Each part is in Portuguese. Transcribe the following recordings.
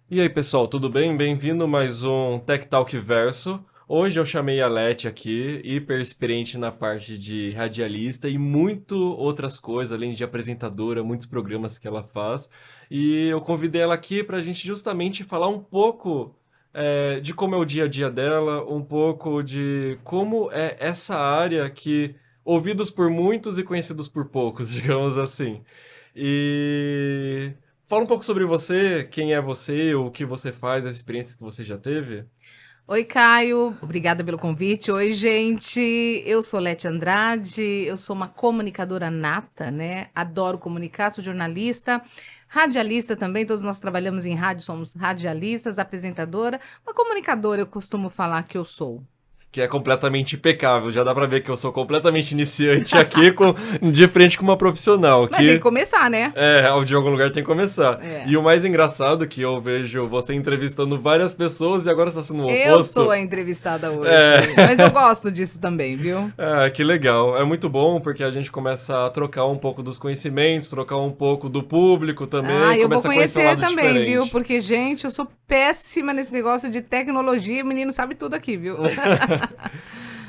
E aí, pessoal, tudo bem? Bem-vindo a mais um Tech Talk Verso. Hoje eu chamei a Leti aqui, hiper experiente na parte de radialista e muito outras coisas, além de apresentadora, muitos programas que ela faz. E eu convidei ela aqui para a gente justamente falar um pouco de como é o dia a dia dela, um pouco de como é essa área que ouvidos por muitos e conhecidos por poucos, digamos assim. E fala um pouco sobre você, quem é você, o que você faz, as experiências que você já teve. Oi, Caio, obrigada pelo convite. Oi, gente. Eu sou Lete Andrade, eu sou uma comunicadora nata, né? Adoro comunicar, sou jornalista, radialista também. Todos nós trabalhamos em rádio, somos radialistas, apresentadora. Uma comunicadora, eu costumo falar que eu sou. Que é completamente impecável. Já dá pra ver que eu sou completamente iniciante aqui, de frente com uma profissional, Mas tem que que começar, né? de algum lugar tem que começar. É. E o mais engraçado é que eu vejo você entrevistando várias pessoas e agora está sendo o Eu sou oposto. a entrevistada hoje, É. mas eu gosto disso também, viu? Ah, que legal. É muito bom porque a gente começa a trocar um pouco dos conhecimentos, trocar um pouco do público também, Ah, eu vou começa a conhecer um conhecer lado também, viu? diferente. Porque, gente, eu sou péssima nesse negócio de tecnologia. O menino sabe tudo aqui, viu?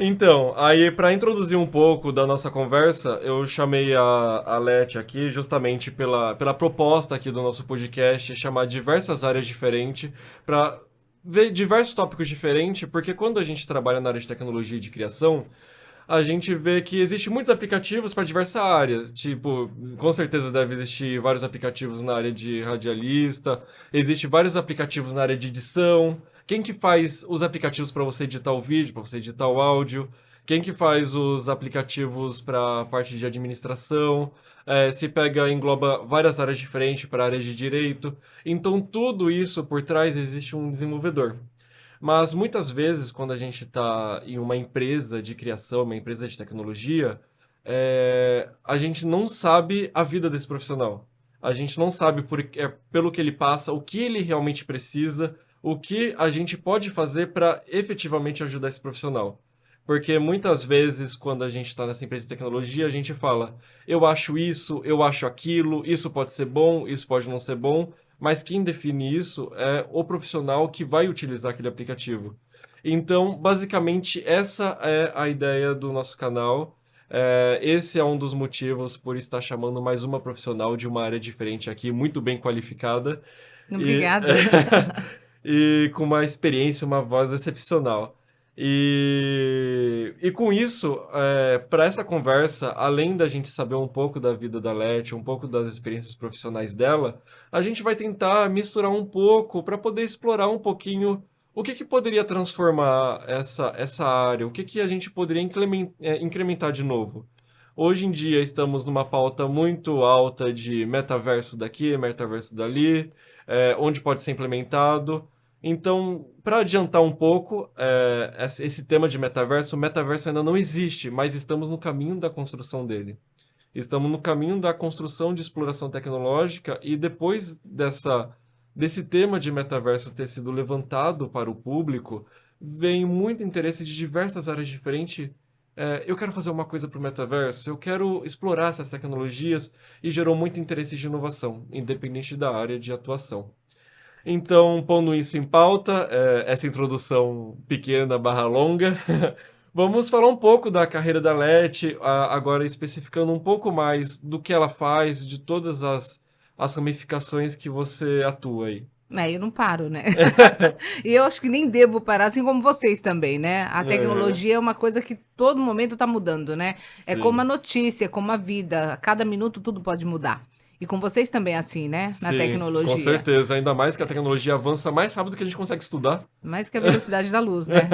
Então, aí para introduzir um pouco da nossa conversa, eu chamei a Leti aqui justamente pela proposta aqui do nosso podcast, chamar diversas áreas diferentes para ver diversos tópicos diferentes, porque quando a gente trabalha na área de tecnologia e de criação, a gente vê que existe muitos aplicativos para diversas áreas. Tipo, com certeza deve existir vários aplicativos na área de radialista, existe vários aplicativos na área de edição. Quem que faz os aplicativos para você editar o vídeo, para você editar o áudio? Quem que faz os aplicativos para a parte de administração? Se pega, engloba várias áreas diferentes para a área de direito. Então, tudo isso por trás existe um desenvolvedor. Mas muitas vezes, quando a gente está em uma empresa de criação, uma empresa de tecnologia, a gente não sabe a vida desse profissional. A gente não sabe pelo que ele passa, o que ele realmente precisa, o que a gente pode fazer para efetivamente ajudar esse profissional. Porque muitas vezes, quando a gente está nessa empresa de tecnologia, a gente fala: eu acho isso, eu acho aquilo, isso pode ser bom, isso pode não ser bom, mas quem define isso é o profissional que vai utilizar aquele aplicativo. Então, basicamente, essa é a ideia do nosso canal. Esse é um dos motivos por estar chamando mais uma profissional de uma área diferente aqui, muito bem qualificada e, Obrigada. e com uma experiência, uma voz excepcional. E com isso, para essa conversa, além da gente saber um pouco da vida da Leti, um pouco das experiências profissionais dela, a gente vai tentar misturar um pouco para poder explorar um pouquinho o que, que poderia transformar essa área, o que, que a gente poderia incrementar de novo. Hoje em dia estamos numa pauta muito alta de metaverso daqui, metaverso dali, onde pode ser implementado. Então, para adiantar um pouco, esse tema de metaverso, o metaverso ainda não existe, mas estamos no caminho da construção dele. Estamos no caminho da construção de exploração tecnológica e depois desse tema de metaverso ter sido levantado para o público, vem muito interesse de diversas áreas diferentes. Eu quero fazer uma coisa para o metaverso, eu quero explorar essas tecnologias e gerou muito interesse de inovação, independente da área de atuação. Então, pondo isso em pauta, essa introdução pequena barra longa, vamos falar um pouco da carreira da Leti, agora especificando um pouco mais do que ela faz, de todas as ramificações que você atua aí. É, eu não paro, né? E eu acho que nem devo parar, assim como vocês também, né? A Aham, tecnologia é uma coisa que todo momento tá mudando, né? É como a sim, notícia, como a vida. A cada minuto tudo pode mudar. E com vocês também é assim, né? Na sim, com tecnologia. certeza. Ainda mais que a tecnologia avança mais rápido que a gente consegue estudar. Mais que a velocidade da luz, né?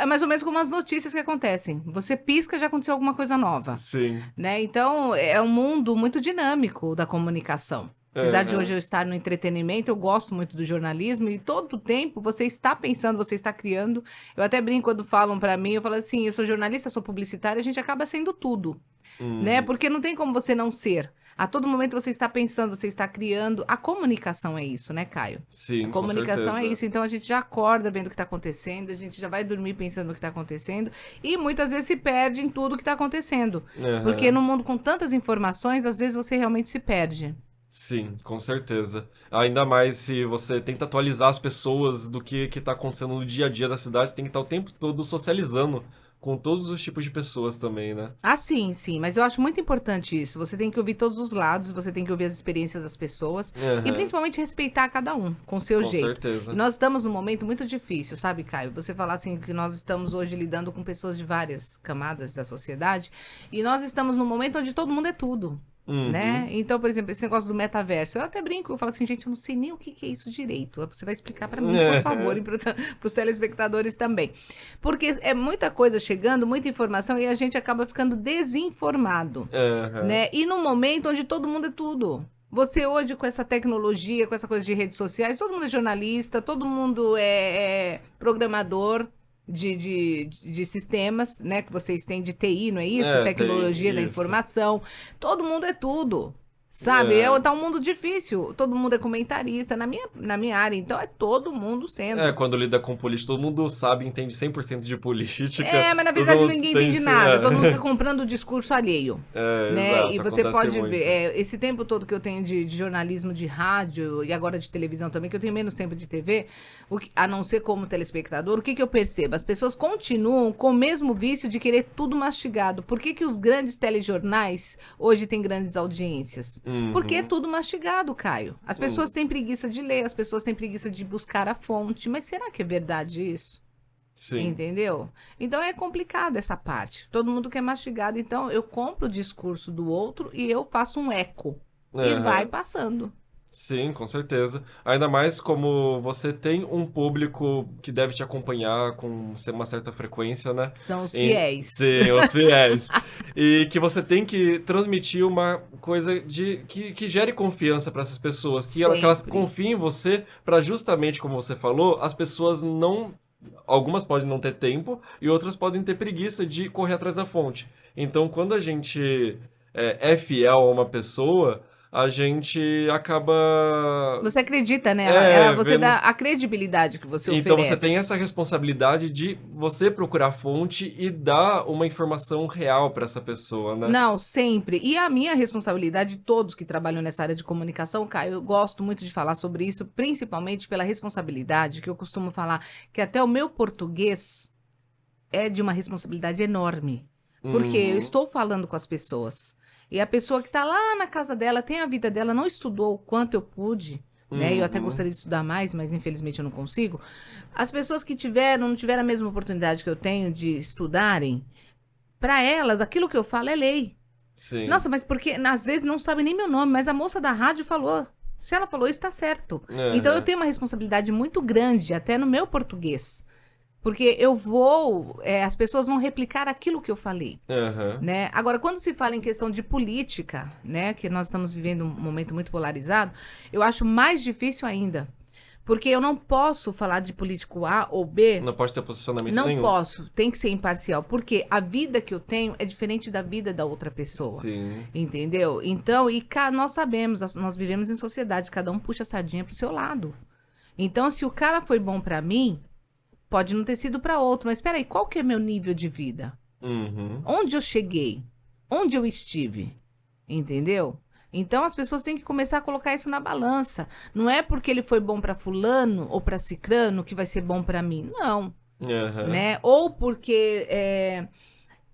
É mais ou menos como as notícias que acontecem. Você pisca, já aconteceu alguma coisa nova, Sim. né? Então, é um mundo muito dinâmico da comunicação. Apesar de hoje Aham. eu estar no entretenimento, eu gosto muito do jornalismo e todo o tempo você está pensando, você está criando. Eu até brinco quando falam para mim, eu falo assim, eu sou jornalista, sou publicitária, a gente acaba sendo tudo, né? Uhum. Porque não tem como você não ser. A todo momento você está pensando, você está criando. A comunicação é isso, né, Caio? A Sim, com comunicação é certeza. isso. Então a gente já acorda vendo o que está acontecendo, a gente já vai dormir pensando no que está acontecendo e muitas vezes se perde em tudo que está acontecendo. Porque Aham. no mundo com tantas informações, às vezes você realmente se perde. Sim, com certeza. Ainda mais se você tenta atualizar as pessoas do que tá acontecendo no dia a dia da cidade, você tem que estar o tempo todo socializando com todos os tipos de pessoas também, né? Ah, sim, sim, mas eu acho muito importante isso. Você tem que ouvir todos os lados, você tem que ouvir as experiências das pessoas e Aham, principalmente respeitar cada um com o seu com jeito. E certeza. nós estamos num momento muito difícil, sabe, Caio? Você falar assim que nós estamos hoje lidando com pessoas de várias camadas da sociedade e nós estamos num momento onde todo mundo é tudo. Né? Uhum. Então, por exemplo, esse negócio do metaverso, eu até brinco, eu falo assim, gente, eu não sei nem o que que é isso direito. Você vai explicar pra mim, por favor, e para os telespectadores também. Porque é muita coisa chegando, muita informação, e a gente acaba ficando desinformado, Aham. né? E num momento onde todo mundo é tudo. Você hoje, com essa tecnologia, com essa coisa de redes sociais, todo mundo é jornalista, todo mundo é programador de sistemas, né? Que vocês têm de TI, não é isso? Tecnologia da Tem isso. informação. Todo mundo é tudo. Sabe? É. Tá um mundo difícil. Todo mundo é comentarista na minha área. Então é todo mundo É, sendo. quando lida com política, todo mundo sabe, entende 100% de política, É, mas na todo verdade mundo ninguém tem entende esse... nada. Todo mundo fica comprando o discurso alheio. Né? E Exato, você acontece pode ver, muito. esse tempo todo que eu tenho de jornalismo de rádio e agora de televisão também, que eu tenho menos tempo de TV, a não ser como telespectador, o que que eu percebo? As pessoas continuam com o mesmo vício de querer tudo mastigado. Por que que os grandes telejornais hoje têm grandes audiências? Porque é Uhum. tudo mastigado, Caio. As pessoas Hum, têm preguiça de ler, as pessoas têm preguiça de buscar a fonte. Mas será que é verdade isso? sim. Entendeu? Então é complicado essa parte. Todo mundo quer mastigado. Então eu compro o discurso do outro e eu faço um eco. E vai Aham. passando. Sim, com certeza. Ainda mais como você tem um público que deve te acompanhar com uma certa frequência, né? São os fiéis. Sim, os fiéis. E que você tem que transmitir uma coisa que gere confiança para essas pessoas, que elas Sempre. confiem em você para justamente, como você falou, as pessoas não. Algumas podem não ter tempo e outras podem ter preguiça de correr atrás da fonte. Então, quando a gente é fiel a uma pessoa, a gente acaba Você acredita nela, é, você dá vendo. a credibilidade que você Então você tem oferece. essa responsabilidade de você procurar a fonte e dar uma informação real para essa pessoa, né? Não, sempre. E a minha responsabilidade, de todos que trabalham nessa área de comunicação, Caio, eu gosto muito de falar sobre isso, principalmente pela responsabilidade, que eu costumo falar que até o meu português é de uma responsabilidade enorme. Porque eu Uhum. estou falando com as pessoas. E a pessoa que está lá na casa dela, tem a vida dela, não estudou o quanto eu pude, né? Eu até Uhum. gostaria de estudar mais, mas infelizmente eu não consigo. As pessoas que não tiveram a mesma oportunidade que eu tenho de estudarem, para elas, aquilo que eu falo é lei. Sim. Nossa, mas porque às vezes não sabe nem meu nome, mas a moça da rádio falou. Se ela falou, está certo. Então eu Aham. tenho uma responsabilidade muito grande, até no meu português. Porque as pessoas vão replicar aquilo que eu falei, Aham. né? Agora, quando se fala em questão de política, né, que nós estamos vivendo um momento muito polarizado, eu acho mais difícil ainda. Porque eu não posso falar de político A ou B, Não pode ter posicionamento não nenhum. posso, tem que ser imparcial, porque a vida que eu tenho é diferente da vida da outra pessoa. Sim. Entendeu? Então, nós sabemos, nós vivemos em sociedade, cada um puxa a sardinha pro seu lado. Então, se o cara foi bom pra mim, pode não ter sido para outro, mas espera aí, qual que é meu nível de vida? Uhum. Onde eu cheguei? Onde eu estive? Entendeu? Então as pessoas têm que começar a colocar isso na balança. Não é porque ele foi bom para fulano ou para cicrano que vai ser bom para mim. Não, Aham. né? Ou porque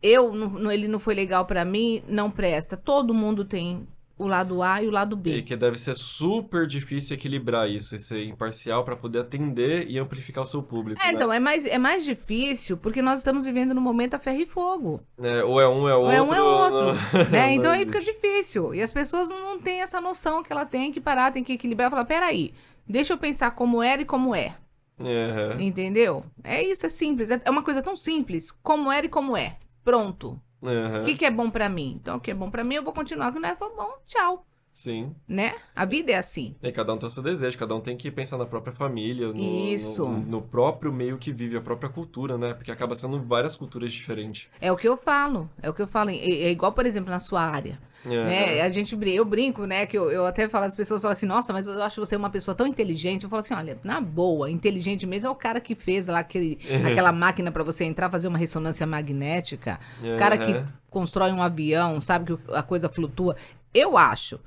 ele não foi legal para mim, não presta. Todo mundo tem o lado A e o lado E B. que deve ser super difícil equilibrar isso, e ser imparcial para poder atender e amplificar o seu público, né? Então, é mais difícil porque nós estamos vivendo no momento a ferro e fogo. É, ou é um, é Ou é um outro, é não, outro, né? não Então aí fica existe. difícil. E as pessoas não têm essa noção que ela tem que parar, tem que equilibrar e falar, peraí, deixa eu pensar como era e como é. Aham. Entendeu? É isso, é simples. É uma coisa tão simples. Como era e como é. Pronto. O que Aham. que é bom pra mim? Então, o que é bom pra mim, eu vou continuar. O que não é bom, tchau. Sim. Né? A vida é assim. E cada um tem o seu desejo, cada um tem que pensar na própria família, Isso. no próprio meio que vive, a própria cultura, né? Porque acaba sendo várias culturas diferentes. É o que eu falo. É o que eu falo. É igual, por exemplo, na sua área. Né? Aham. Eu brinco, né? Que eu até falo, as pessoas falam assim, nossa, mas eu acho você uma pessoa tão inteligente. Eu falo assim, olha, na boa, inteligente mesmo é o cara que fez lá aquela máquina pra você entrar, fazer uma ressonância magnética. O cara que Aham. constrói um avião, sabe que a coisa flutua. Eu acho.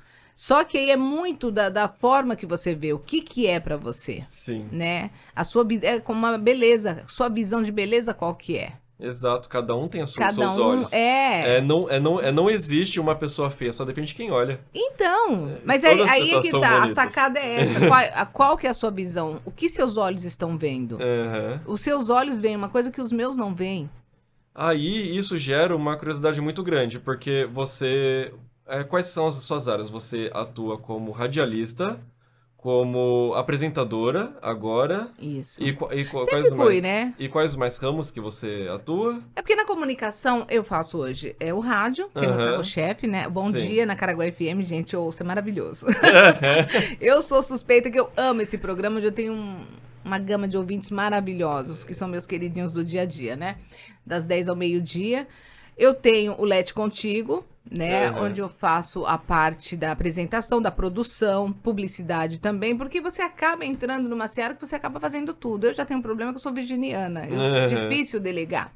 Só que aí é muito da forma que você vê, o que é pra você, Sim. né? A sua é como uma beleza, sua visão de beleza qual que é? Exato, cada um tem os Cada seus um olhos. é. Não existe uma pessoa feia, só depende de quem olha. Então, mas aí, Todas as aí é pessoas que são tá, a bonitas. sacada é essa. Qual que é a sua visão? O que seus olhos estão vendo? Aham. Os seus olhos veem uma coisa que os meus não veem. Aí isso gera uma curiosidade muito grande, porque você. Quais são as suas áreas? Você atua como radialista, como apresentadora agora, Isso. quais Sempre os fui, mais. né? E quais os mais ramos que você atua? É porque na comunicação eu faço hoje o rádio, que é meu Aham. carro-chefe, né? Bom Sim. dia na Caraguá FM, gente, eu ouço, é maravilhoso. Eu sou suspeita que eu amo esse programa, onde eu tenho uma gama de ouvintes maravilhosos, que são meus queridinhos do dia a dia, né? Das 10 ao meio-dia. Eu tenho o Lete Contigo, né? Aham. Onde eu faço a parte da apresentação, da produção, publicidade também, porque você acaba entrando numa seara que você acaba fazendo tudo. Eu já tenho um problema que eu sou virginiana, Aham. difícil delegar.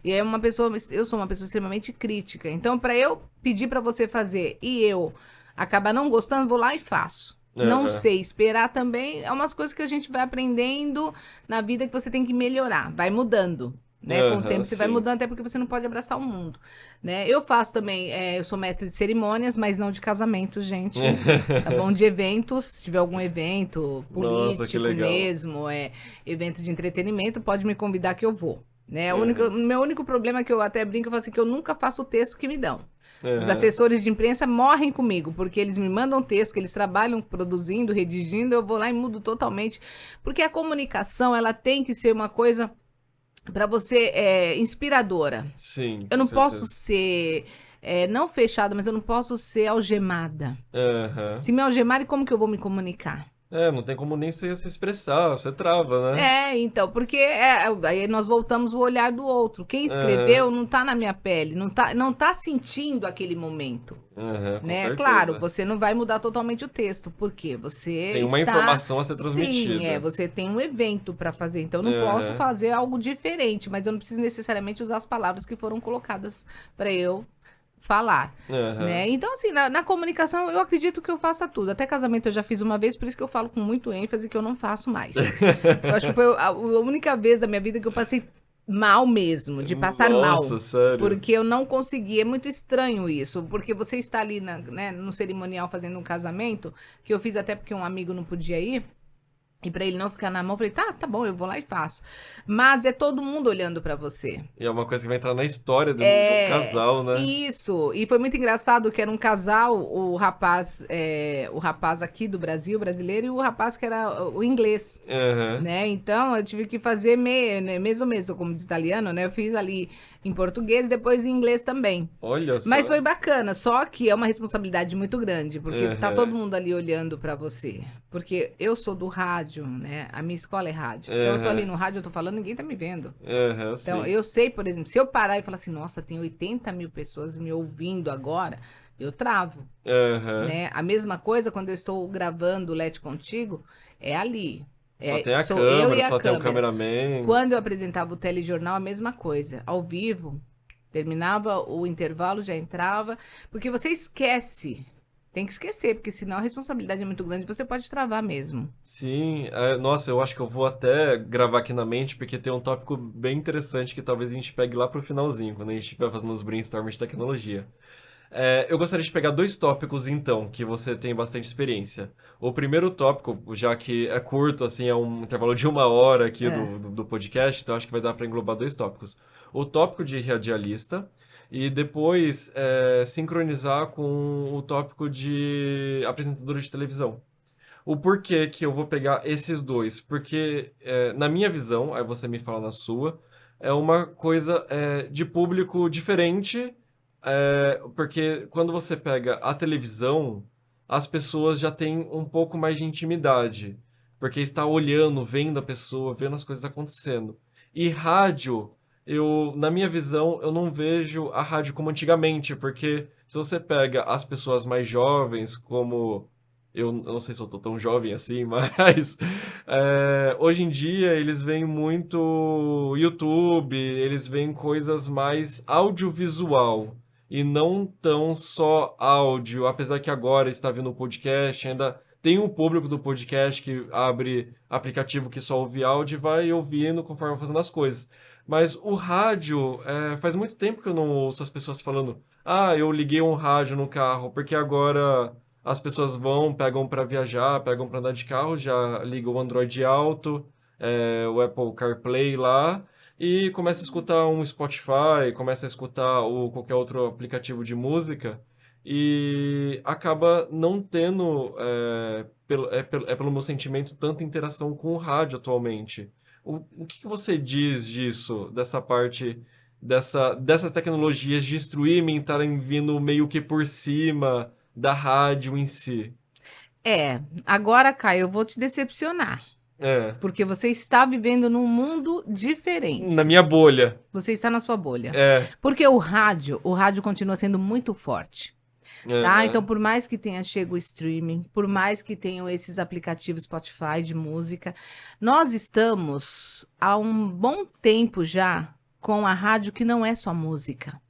E é eu sou uma pessoa extremamente crítica. Então, para eu pedir para você fazer e eu acabar não gostando, vou lá e faço. Não Aham. sei esperar também, é umas coisas que a gente vai aprendendo na vida que você tem que melhorar, vai mudando. Né? Com o Aham, tempo você vai sim. mudando, até porque você não pode abraçar o mundo. Né? Eu faço também, eu sou mestre de cerimônias, mas não de casamento, gente. Tá bom? De eventos, se tiver algum evento Nossa, que político legal. mesmo, evento de entretenimento, pode me convidar que eu vou. Né? Aham. Meu único problema é que eu até brinco, eu falo assim, que eu nunca faço o texto que me dão. Os Aham. assessores de imprensa morrem comigo, porque eles me mandam texto, que eles trabalham produzindo, redigindo, eu vou lá e mudo totalmente. Porque a comunicação, ela tem que ser uma coisa para você inspiradora. Sim, Eu com não posso certeza. ser, não fechada, mas eu não posso ser algemada. Aham. Se me algemarem, como que eu vou me comunicar? Não tem como nem você se expressar, você trava, né? Então, porque aí nós voltamos o olhar do outro. Quem Aham. escreveu não tá na minha pele, não tá sentindo aquele momento. Aham, com Né? Claro, certeza. você não vai mudar totalmente o texto, porque você Tem uma está. informação a ser Sim, transmitida. você tem um evento para fazer, então eu não posso Aham. fazer algo diferente, mas eu não preciso necessariamente usar as palavras que foram colocadas para eu falar, Aham. né? Então, assim, na comunicação eu acredito que eu faça tudo. Até casamento eu já fiz uma vez, por isso que eu falo com muito ênfase que eu não faço mais. Eu acho que foi a única vez da minha vida que eu passei mal mesmo, de passar mal. Nossa, sério. Porque eu não consegui. É muito estranho isso. Porque você está ali né, no cerimonial fazendo um casamento, que eu fiz até porque um amigo não podia ir. E para ele não ficar na mão, eu falei, tá bom, eu vou lá e faço. Mas é todo mundo olhando para você. E é uma coisa que vai entrar na história de um É, casal, né? isso. E foi muito engraçado que era um casal, o rapaz aqui do Brasil, brasileiro, e o rapaz que era o inglês. Aham. Né? Então eu tive que fazer mês ou mês, como diz italiano, né? Eu fiz ali em português e depois em inglês também. Olha Mas só. foi bacana, só que é uma responsabilidade muito grande, porque tá todo Aham. mundo ali olhando pra você. Porque eu sou do rádio, né? A minha escola é rádio. Então eu tô ali Aham. no rádio, eu tô falando, ninguém tá me vendo. Aham, Então sim. eu sei, por exemplo, se eu parar e falar assim, nossa, tem 80 mil pessoas me ouvindo agora, eu travo, Aham. né? A mesma coisa quando eu estou gravando o Lete Contigo, é ali. Só tem a Sou eu câmera, e a só tem o câmera. cameraman. Quando eu apresentava o telejornal, a mesma coisa. Ao vivo, terminava o intervalo, já entrava. Porque você esquece. Tem que esquecer, porque senão a responsabilidade é muito grande, você pode travar mesmo. Sim, nossa, eu acho que eu vou até gravar aqui na mente, porque tem um tópico bem interessante que talvez a gente pegue lá pro finalzinho, quando a gente estiver fazendo os brainstorms de tecnologia. Eu gostaria de pegar dois tópicos, então, que você tem bastante experiência. O primeiro tópico, já que é curto, assim, é um intervalo de 1 hora aqui É. do podcast, então acho que vai dar para englobar dois tópicos. O tópico de radialista e depois sincronizar com o tópico de apresentador de televisão. O porquê que eu vou pegar esses dois? Porque, na minha visão, aí você me fala na sua, é uma coisa de público diferente, porque quando você pega a televisão, as pessoas já têm um pouco mais de intimidade, porque está olhando, vendo a pessoa, vendo as coisas acontecendo. E rádio, na minha visão, eu não vejo a rádio como antigamente, porque se você pega as pessoas mais jovens, como eu não sei se eu tô tão jovem assim, mas hoje em dia eles veem muito YouTube, eles veem coisas mais audiovisual. e não tão só áudio, apesar que agora está vindo o podcast, ainda tem um público do podcast que abre aplicativo que só ouve áudio e vai ouvindo conforme vai fazendo as coisas. Mas o rádio, faz muito tempo que eu não ouço as pessoas falando, ah, eu liguei um rádio no carro, porque agora as pessoas vão, pegam para viajar, pegam para andar de carro, já ligam o Android Auto, o Apple CarPlay lá, e começa a escutar um Spotify, começa a escutar qualquer outro aplicativo de música, e acaba não tendo, pelo meu sentimento, tanta interação com o rádio atualmente. O que que você diz disso, dessa parte, dessas tecnologias de streaming estarem vindo meio que por cima da rádio em si? Agora, Caio, eu vou te decepcionar, É, porque você está vivendo num mundo diferente. na minha bolha. Você está na sua bolha. É, Porque o rádio continua sendo muito forte, tá? Então, aham, por mais que tenha chego o streaming, por mais que tenham esses aplicativos Spotify de música, nós estamos há um bom tempo já com a rádio que não é só música.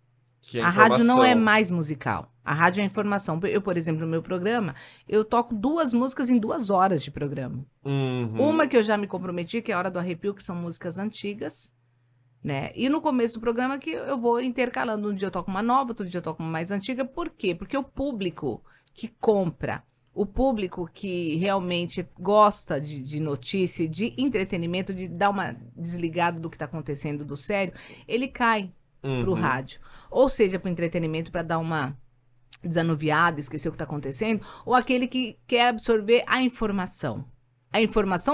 que é A rádio não é informação. mais musical. A rádio é informação. Eu, por exemplo, no meu programa, eu toco 2 músicas em 2 horas de programa. Uma Uhum, que eu já me comprometi, que é a Hora do Arrepio, que são músicas antigas, né? E no começo do programa que eu vou intercalando. Um dia eu toco uma nova, outro dia eu toco uma mais antiga. Por quê? Porque o público que compra, o público que realmente gosta de notícia, de entretenimento, de dar uma desligada do que está acontecendo do sério, ele cai pro uhum, rádio. Ou seja, pro entretenimento, para dar uma desanuviada, esquecer o que está acontecendo, ou aquele que quer absorver a informação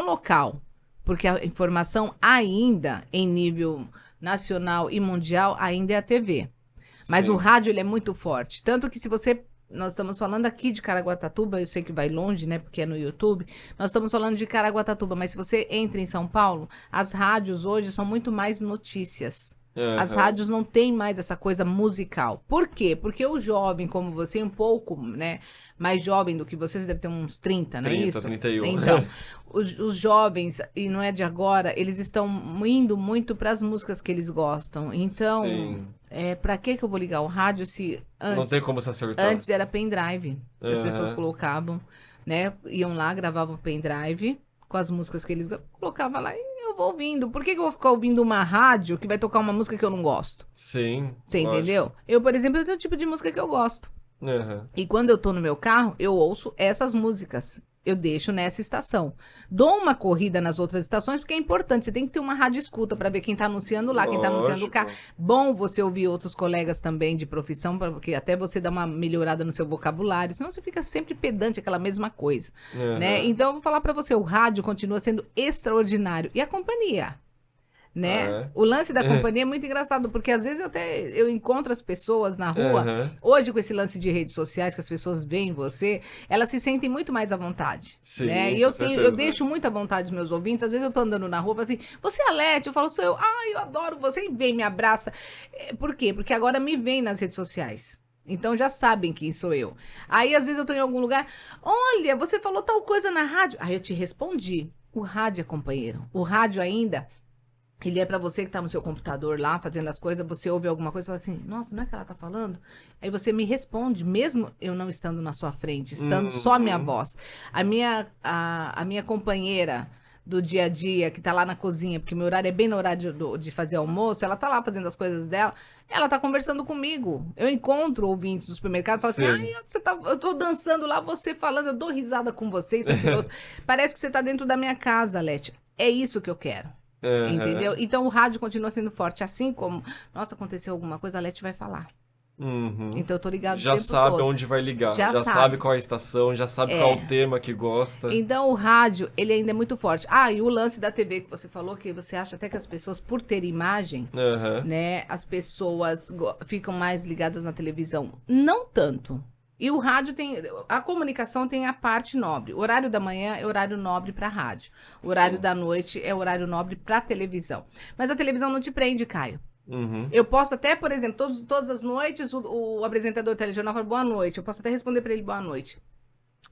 local, porque a informação ainda em nível nacional e mundial ainda é a TV. Mas o sim. rádio ele é muito forte, tanto que se você nós estamos falando aqui de Caraguatatuba, eu sei que vai longe, né, porque é no YouTube. Nós estamos falando de Caraguatatuba, mas se você entra em São Paulo, as rádios hoje são muito mais notícias. As Aham. rádios não têm mais essa coisa musical. Por quê? Porque o jovem como você, um pouco, né, mais jovem do que você deve ter uns 30, não é 30, isso? 31. Então, os jovens, e não é de agora, eles estão indo muito para as músicas que eles gostam. Então, Sim. para que eu vou ligar o rádio se Não tem antes como se acertar. Antes era pendrive, que as pessoas Aham. colocavam, né? Iam lá, gravavam pendrive com as músicas que eles colocavam lá e eu vou ouvindo. Por que que eu vou ficar ouvindo uma rádio que vai tocar uma música que eu não gosto? Sim, Você lógico. entendeu? Eu, por exemplo, eu tenho um tipo de música que eu gosto. Aham. E quando eu tô no meu carro, eu ouço essas músicas. Eu deixo nessa estação. Dou uma corrida nas outras estações, porque é importante. Você tem que ter uma rádio escuta para ver quem tá anunciando lá, quem tá anunciando cá. Lógico. Bom você ouvir outros colegas também de profissão, porque até você dá uma melhorada no seu vocabulário, senão você fica sempre pedante, aquela mesma coisa, né? Aham. Então eu vou falar para você, o rádio continua sendo extraordinário. E a companhia? Ah, Né? é? O lance da companhia é muito engraçado, porque às vezes eu encontro as pessoas na rua, Aham. hoje com esse lance de redes sociais, que as pessoas veem você, elas se sentem muito mais à vontade, né? Sim, E com eu certeza. deixo muito à vontade os meus ouvintes, às vezes eu tô andando na rua, falo assim, você é a Lete? Eu falo, sou eu, eu adoro você, e vem, me abraça. Por quê? Porque agora me vem nas redes sociais. Então já sabem quem sou eu. Aí às vezes eu tô em algum lugar, olha, você falou tal coisa na rádio. Aí eu te respondi. O rádio é companheiro. O rádio ainda ele é pra você que tá no seu computador lá, fazendo as coisas, você ouve alguma coisa e fala assim, nossa, não é que ela tá falando? Aí você me responde, mesmo eu não estando na sua frente, estando só minha Uhum. voz. A minha companheira do dia a dia, que tá lá na cozinha, porque meu horário é bem no horário de fazer almoço, ela tá lá fazendo as coisas dela, ela tá conversando comigo. Eu encontro ouvintes do supermercado e falo assim, Sim. eu tô dançando lá, você falando, eu dou risada com você, isso, aquilo, outro. Parece que você tá dentro da minha casa, Leti. É isso que eu quero. Entendeu? Aham. Então o rádio continua sendo forte. Assim como, nossa, aconteceu alguma coisa, a Leti vai falar. Uhum. Então eu tô ligado o Já tempo sabe todo. onde vai ligar, Já já sabe sabe. qual é a estação, já sabe qual é o É. tema que gosta. Então o rádio, ele ainda é muito forte. E o lance da TV que você falou, que você acha até que as pessoas, por ter imagem, Aham. né, as pessoas ficam mais ligadas na televisão. Não tanto. E o rádio tem. A comunicação tem a parte nobre. O horário da manhã é horário nobre para rádio. O horário Sim. da noite é horário nobre para televisão. Mas a televisão não te prende, Caio. Uhum. Eu posso até, por exemplo, todas as noites o apresentador do telejornal fala boa noite. Eu posso até responder para ele boa noite.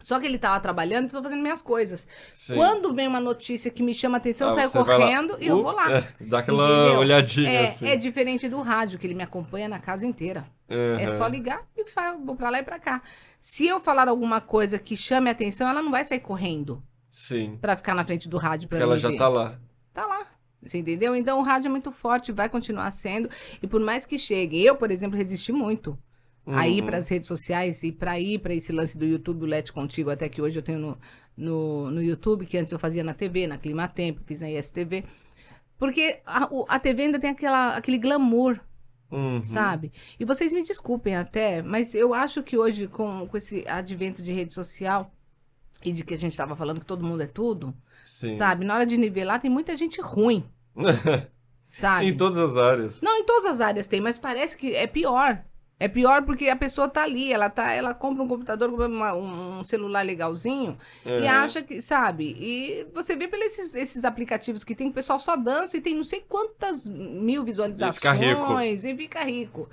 Só que ele tá lá trabalhando e eu tô fazendo minhas coisas. Sim. Quando vem uma notícia que me chama a atenção, eu Ah, saio você vai lá. correndo e eu vou lá. Dá aquela Entendeu? olhadinha É assim. diferente do rádio, que ele me acompanha na casa inteira. É só Aham. ligar e vou pra lá e pra cá. Se eu falar alguma coisa que chame a atenção, ela não vai sair correndo Sim. pra ficar na frente do rádio pra Porque ela me já tá ver. lá. Tá lá. Você entendeu? Então o rádio é muito forte, vai continuar sendo. E por mais que chegue, eu, por exemplo, resisti muito a ir para Uhum. as redes sociais e para ir para esse lance do YouTube, o Lete Contigo, até que hoje eu tenho no YouTube, que antes eu fazia na TV, na Climatempo, fiz na ISTV. Porque a TV ainda tem aquele glamour, Uhum. sabe? E vocês me desculpem até, mas eu acho que hoje, com esse advento de rede social e de que a gente estava falando que todo mundo é tudo, Sim. sabe? Na hora de nivelar, tem muita gente ruim, Em sabe? todas as áreas. Não, em todas as áreas tem, mas parece que é pior. É pior porque a pessoa tá ali, ela compra um computador, compra um celular legalzinho e Aham. acha que, sabe? E você vê pelos esses aplicativos que tem, o pessoal só dança e tem não sei quantas mil E ficar rico. visualizações e fica rico.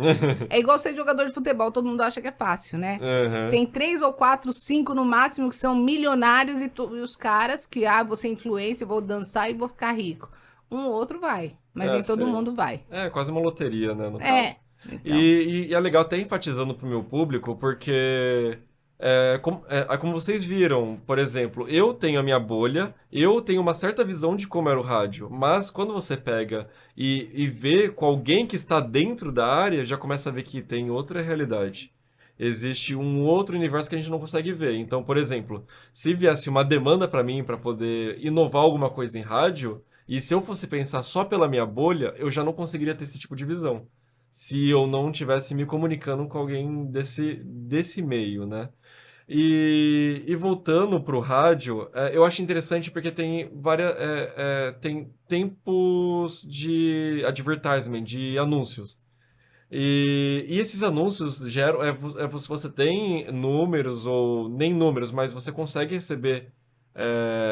É igual ser jogador de futebol, todo mundo acha que é fácil, né? Aham. Tem 3 ou 4, 5 no máximo que são milionários e os caras que, vou ser influencer, vou dançar e vou ficar rico. Um ou outro vai, mas É, nem todo sim. mundo vai. É quase uma loteria, né, no caso. É, então. E é legal até enfatizando pro meu público, porque como vocês viram, por exemplo, eu tenho a minha bolha, eu tenho uma certa visão de como era o rádio, mas quando você pega e vê com alguém que está dentro da área, já começa a ver que tem outra realidade. Existe um outro universo que a gente não consegue ver. Então, por exemplo, se viesse uma demanda para mim para poder inovar alguma coisa em rádio, e se eu fosse pensar só pela minha bolha, eu já não conseguiria ter esse tipo de visão. Se eu não tivesse me comunicando com alguém desse meio, né? E voltando pro rádio, eu acho interessante porque tem tem tempos de advertisement, de anúncios. E esses anúncios geram, se você tem números ou nem números, mas você consegue receber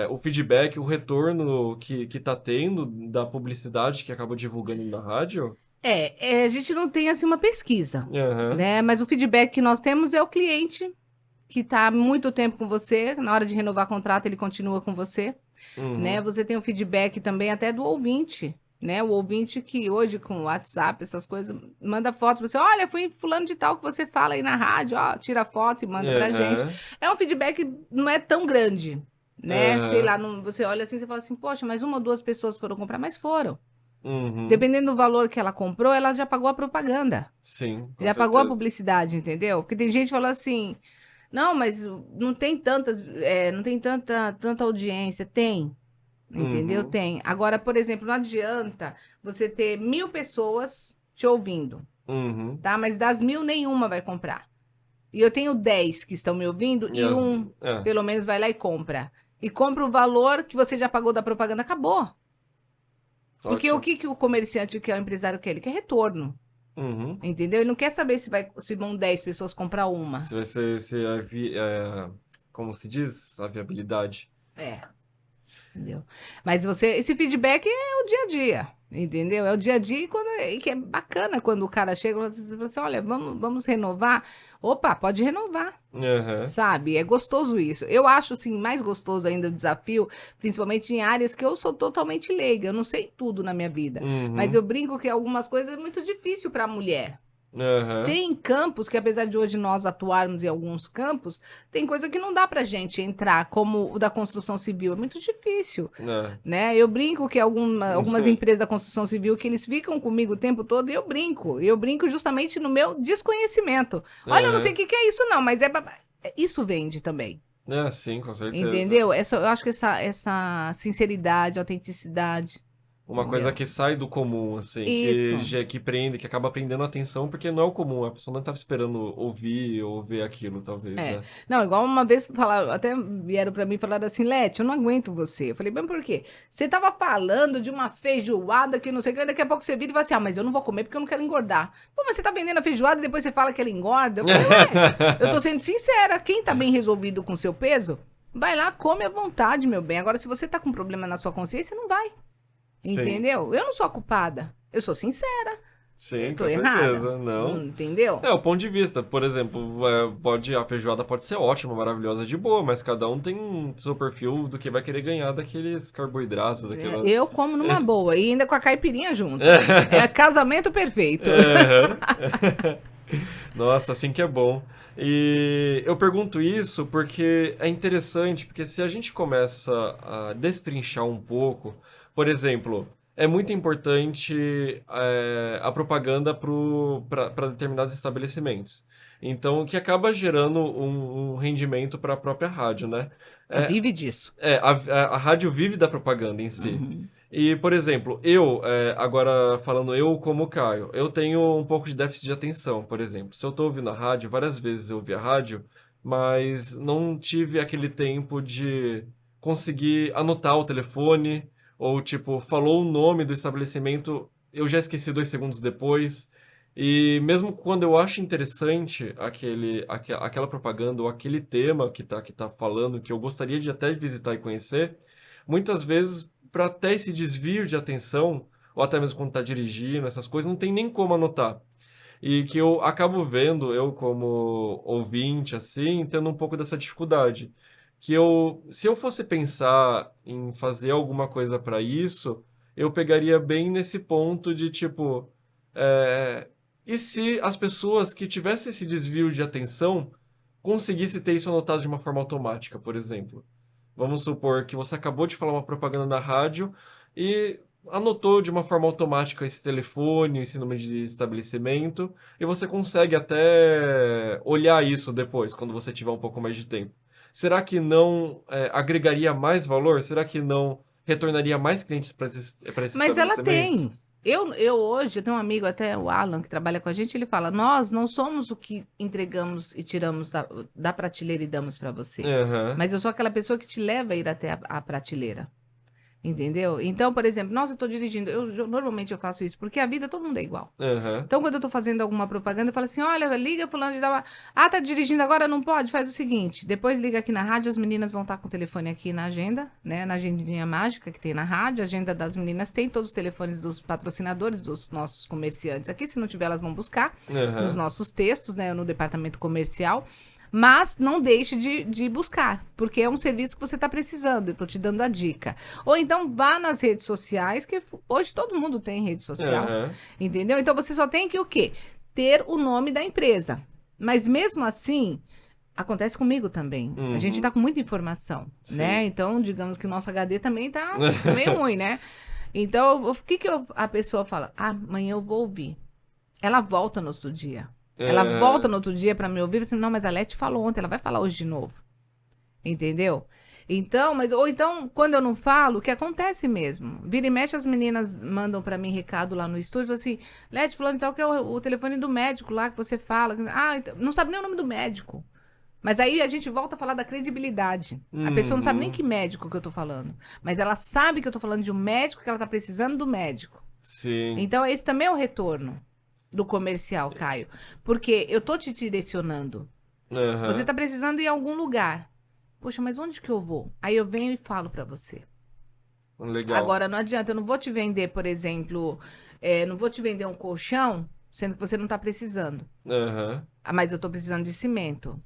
o feedback, o retorno que tá tendo da publicidade que acaba divulgando na rádio. A gente não tem assim uma pesquisa, Aham. né? Mas o feedback que nós temos é o cliente que está há muito tempo com você, na hora de renovar contrato, ele continua com você, né? Uhum. Você tem o feedback também até do ouvinte, né? O ouvinte que hoje com o WhatsApp, essas coisas, manda foto pra você, olha, foi fulano de tal que você fala aí na rádio, ó, tira foto e manda pra gente. Aham. É um feedback que não é tão grande, né? Sei Aham. lá, você olha assim, você fala assim, poxa, mas 1 ou 2 pessoas foram comprar, mas foram. Uhum. Dependendo do valor que ela comprou, ela já pagou a propaganda. Sim, com Já pagou a certeza. publicidade, entendeu? Porque tem gente que fala assim, não, mas não tem não tem tanta audiência. Tem, entendeu? Uhum. Tem. Agora, por exemplo, não adianta você ter 1.000 pessoas te ouvindo, Uhum. tá? Mas das 1.000, nenhuma vai comprar. E eu tenho 10 que estão me ouvindo E e as... um, É, pelo menos, vai lá e compra. E compra o valor que você já pagou da propaganda, acabou. Porque o ótimo. que, que o comerciante, que é o empresário quer? Ele quer retorno. Uhum. Entendeu? Ele não quer saber se vão 10 pessoas comprar uma. Se vai ser, como se diz? A viabilidade. É, entendeu? Mas esse feedback é o dia a dia, entendeu? É o dia a dia e que é bacana quando o cara chega e fala assim, olha, vamos renovar. Opa, pode renovar, Aham. sabe? É gostoso isso. Eu acho, assim, mais gostoso ainda o desafio, principalmente em áreas que eu sou totalmente leiga, eu não sei tudo na minha vida. Mas eu Uhum. brinco que algumas coisas é muito difícil para a mulher. Aham. Tem campos que, apesar de hoje nós atuarmos em alguns campos, tem coisa que não dá pra gente entrar, como o da construção civil. É muito difícil, É. né? Eu brinco que algumas empresas da construção civil que eles ficam comigo o tempo todo e eu brinco. Eu brinco justamente no meu desconhecimento. Olha, eu não sei o Aham. que que é isso não, mas isso vende também. É, sim, com certeza. Entendeu? Eu acho que essa sinceridade, autenticidade, Uma coisa entendeu? que sai do comum, assim, Isso. que prende, que acaba prendendo a atenção, porque não é o comum, a pessoa não estava esperando ouvir ou ver aquilo, talvez, É. né? Não, igual uma vez falaram, até vieram pra mim e falaram assim, Lete, eu não aguento você. Eu falei, mas por quê? Você tava falando de uma feijoada que não sei o que, daqui a pouco você vira e fala assim, mas eu não vou comer porque eu não quero engordar. Pô, mas você tá vendendo a feijoada e depois você fala que ela engorda? Eu falei, ué, eu tô sendo sincera, quem tá bem resolvido com o seu peso, vai lá, come à vontade, meu bem. Agora, se você tá com problema na sua consciência, não vai. Sim, Entendeu? Eu não sou a culpada. Eu sou sincera. Eu sim, tô com errada. certeza, não. Entendeu? É, o ponto de vista, por exemplo, a feijoada pode ser ótima, maravilhosa, de boa, mas cada um tem seu perfil do que vai querer ganhar daqueles carboidratos, daquela... Eu como numa boa e ainda com a caipirinha junto. É casamento perfeito. Aham. Nossa, assim que é bom. E eu pergunto isso porque é interessante, porque se a gente começa a destrinchar um pouco, por exemplo, é muito importante a propaganda para determinados estabelecimentos. Então, o que acaba gerando um rendimento para a própria rádio, né? É, Vive disso. a rádio vive da propaganda em si. Uhum. E, por exemplo, agora falando eu como Caio, eu tenho um pouco de déficit de atenção, por exemplo. Se eu tô ouvindo a rádio, várias vezes eu ouvi a rádio, mas não tive aquele tempo de conseguir anotar o telefone, ou tipo, falou o nome do estabelecimento, eu já esqueci 2 segundos depois. E mesmo quando eu acho interessante aquela propaganda ou aquele tema que tá falando, que eu gostaria de até visitar e conhecer, muitas vezes, para até esse desvio de atenção, ou até mesmo quando tá dirigindo, essas coisas, não tem nem como anotar. E que eu acabo vendo, eu como ouvinte, assim, tendo um pouco dessa dificuldade. Se eu fosse pensar em fazer alguma coisa para isso, eu pegaria bem nesse ponto de tipo, é, e se as pessoas que tivessem esse desvio de atenção conseguissem ter isso anotado de uma forma automática, por exemplo? Vamos supor que você acabou de falar uma propaganda na rádio e anotou de uma forma automática esse telefone, esse número de estabelecimento, e você consegue até olhar isso depois, quando você tiver um pouco mais de tempo. Será que não agregaria mais valor? Será que não retornaria mais clientes para esses Mas ela estabelecimentos? tem. Eu hoje, eu tenho um amigo, até o Alan, que trabalha com a gente, ele fala: nós não somos o que entregamos e tiramos da prateleira e damos para você. Aham, Mas eu sou aquela pessoa que te leva a ir até a prateleira. Entendeu? Então, por exemplo, nossa, eu tô dirigindo. Normalmente eu faço isso, porque a vida todo mundo é igual. aham, Então, quando eu tô fazendo alguma propaganda, eu falo assim: olha, liga fulano de tal. Ah, tá dirigindo agora? Não pode? Faz o seguinte: depois liga aqui na rádio, as meninas vão estar com o telefone aqui na agenda, né? Na agendinha mágica que tem na rádio. A agenda das meninas tem todos os telefones dos patrocinadores, dos nossos comerciantes aqui. Se não tiver, elas vão buscar nos aham. nossos textos, né? No departamento comercial. Mas não deixe de buscar, porque é um serviço que você está precisando. Eu estou te dando a dica. Ou então vá nas redes sociais, que hoje todo mundo tem rede social. Aham. Entendeu? Então você só tem que o quê? Ter o nome da empresa. Mas mesmo assim, acontece comigo também. A gente tá Uhum. com muita informação, né? Sim. Então, digamos que o nosso HD também tá meio ruim, né? Então, o que a pessoa fala? Ah, amanhã eu vou ouvir. Ela volta no outro dia. Ela volta Aham. no outro dia para me ouvir e fala assim, não, mas a Leti falou ontem, ela vai falar hoje de novo. Entendeu? Então, ou então, quando eu não falo, o que acontece mesmo? Vira e mexe, as meninas mandam pra mim recado lá no estúdio, assim, Leti, falando então que é o telefone do médico lá que você fala. Ah, então, não sabe nem o nome do médico. Mas aí a gente volta a falar da credibilidade. A pessoa não sabe nem Uhum. que médico que eu tô falando. Mas ela sabe que eu tô falando de um médico, que ela tá precisando do médico. Sim. Então, esse também é o retorno do comercial, Caio. Porque eu tô te direcionando. Você Aham. tá precisando ir a algum lugar. Poxa, mas onde que eu vou? Aí eu venho e falo pra você. Legal. Agora, não adianta, eu não vou te vender, por exemplo, não vou te vender um colchão, sendo que você não tá precisando. Aham. Ah, mas eu tô precisando de cimento.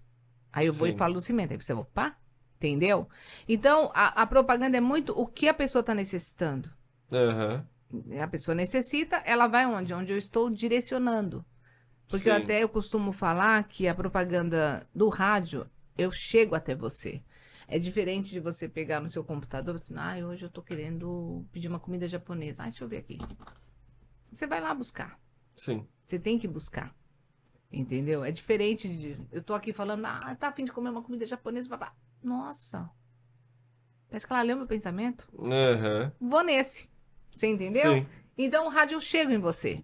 Aí eu vou e Sim. falo do cimento. Aí você, opa, entendeu? Então, a propaganda é muito o que a pessoa tá necessitando. Aham. A pessoa necessita, ela vai onde? Onde eu estou direcionando. Porque Sim. eu costumo falar que a propaganda do rádio, eu chego até você. É diferente de você pegar no seu computador e falar, ah, hoje eu tô querendo pedir uma comida japonesa. Ah, deixa eu ver aqui. Você vai lá buscar. Sim. Você tem que buscar. Entendeu? É diferente de. Eu tô aqui falando, ah, tá a fim de comer uma comida japonesa, papá. Nossa, parece que ela leu meu pensamento. Aham. Vou nesse. Você entendeu? Sim. Então o rádio chega em você.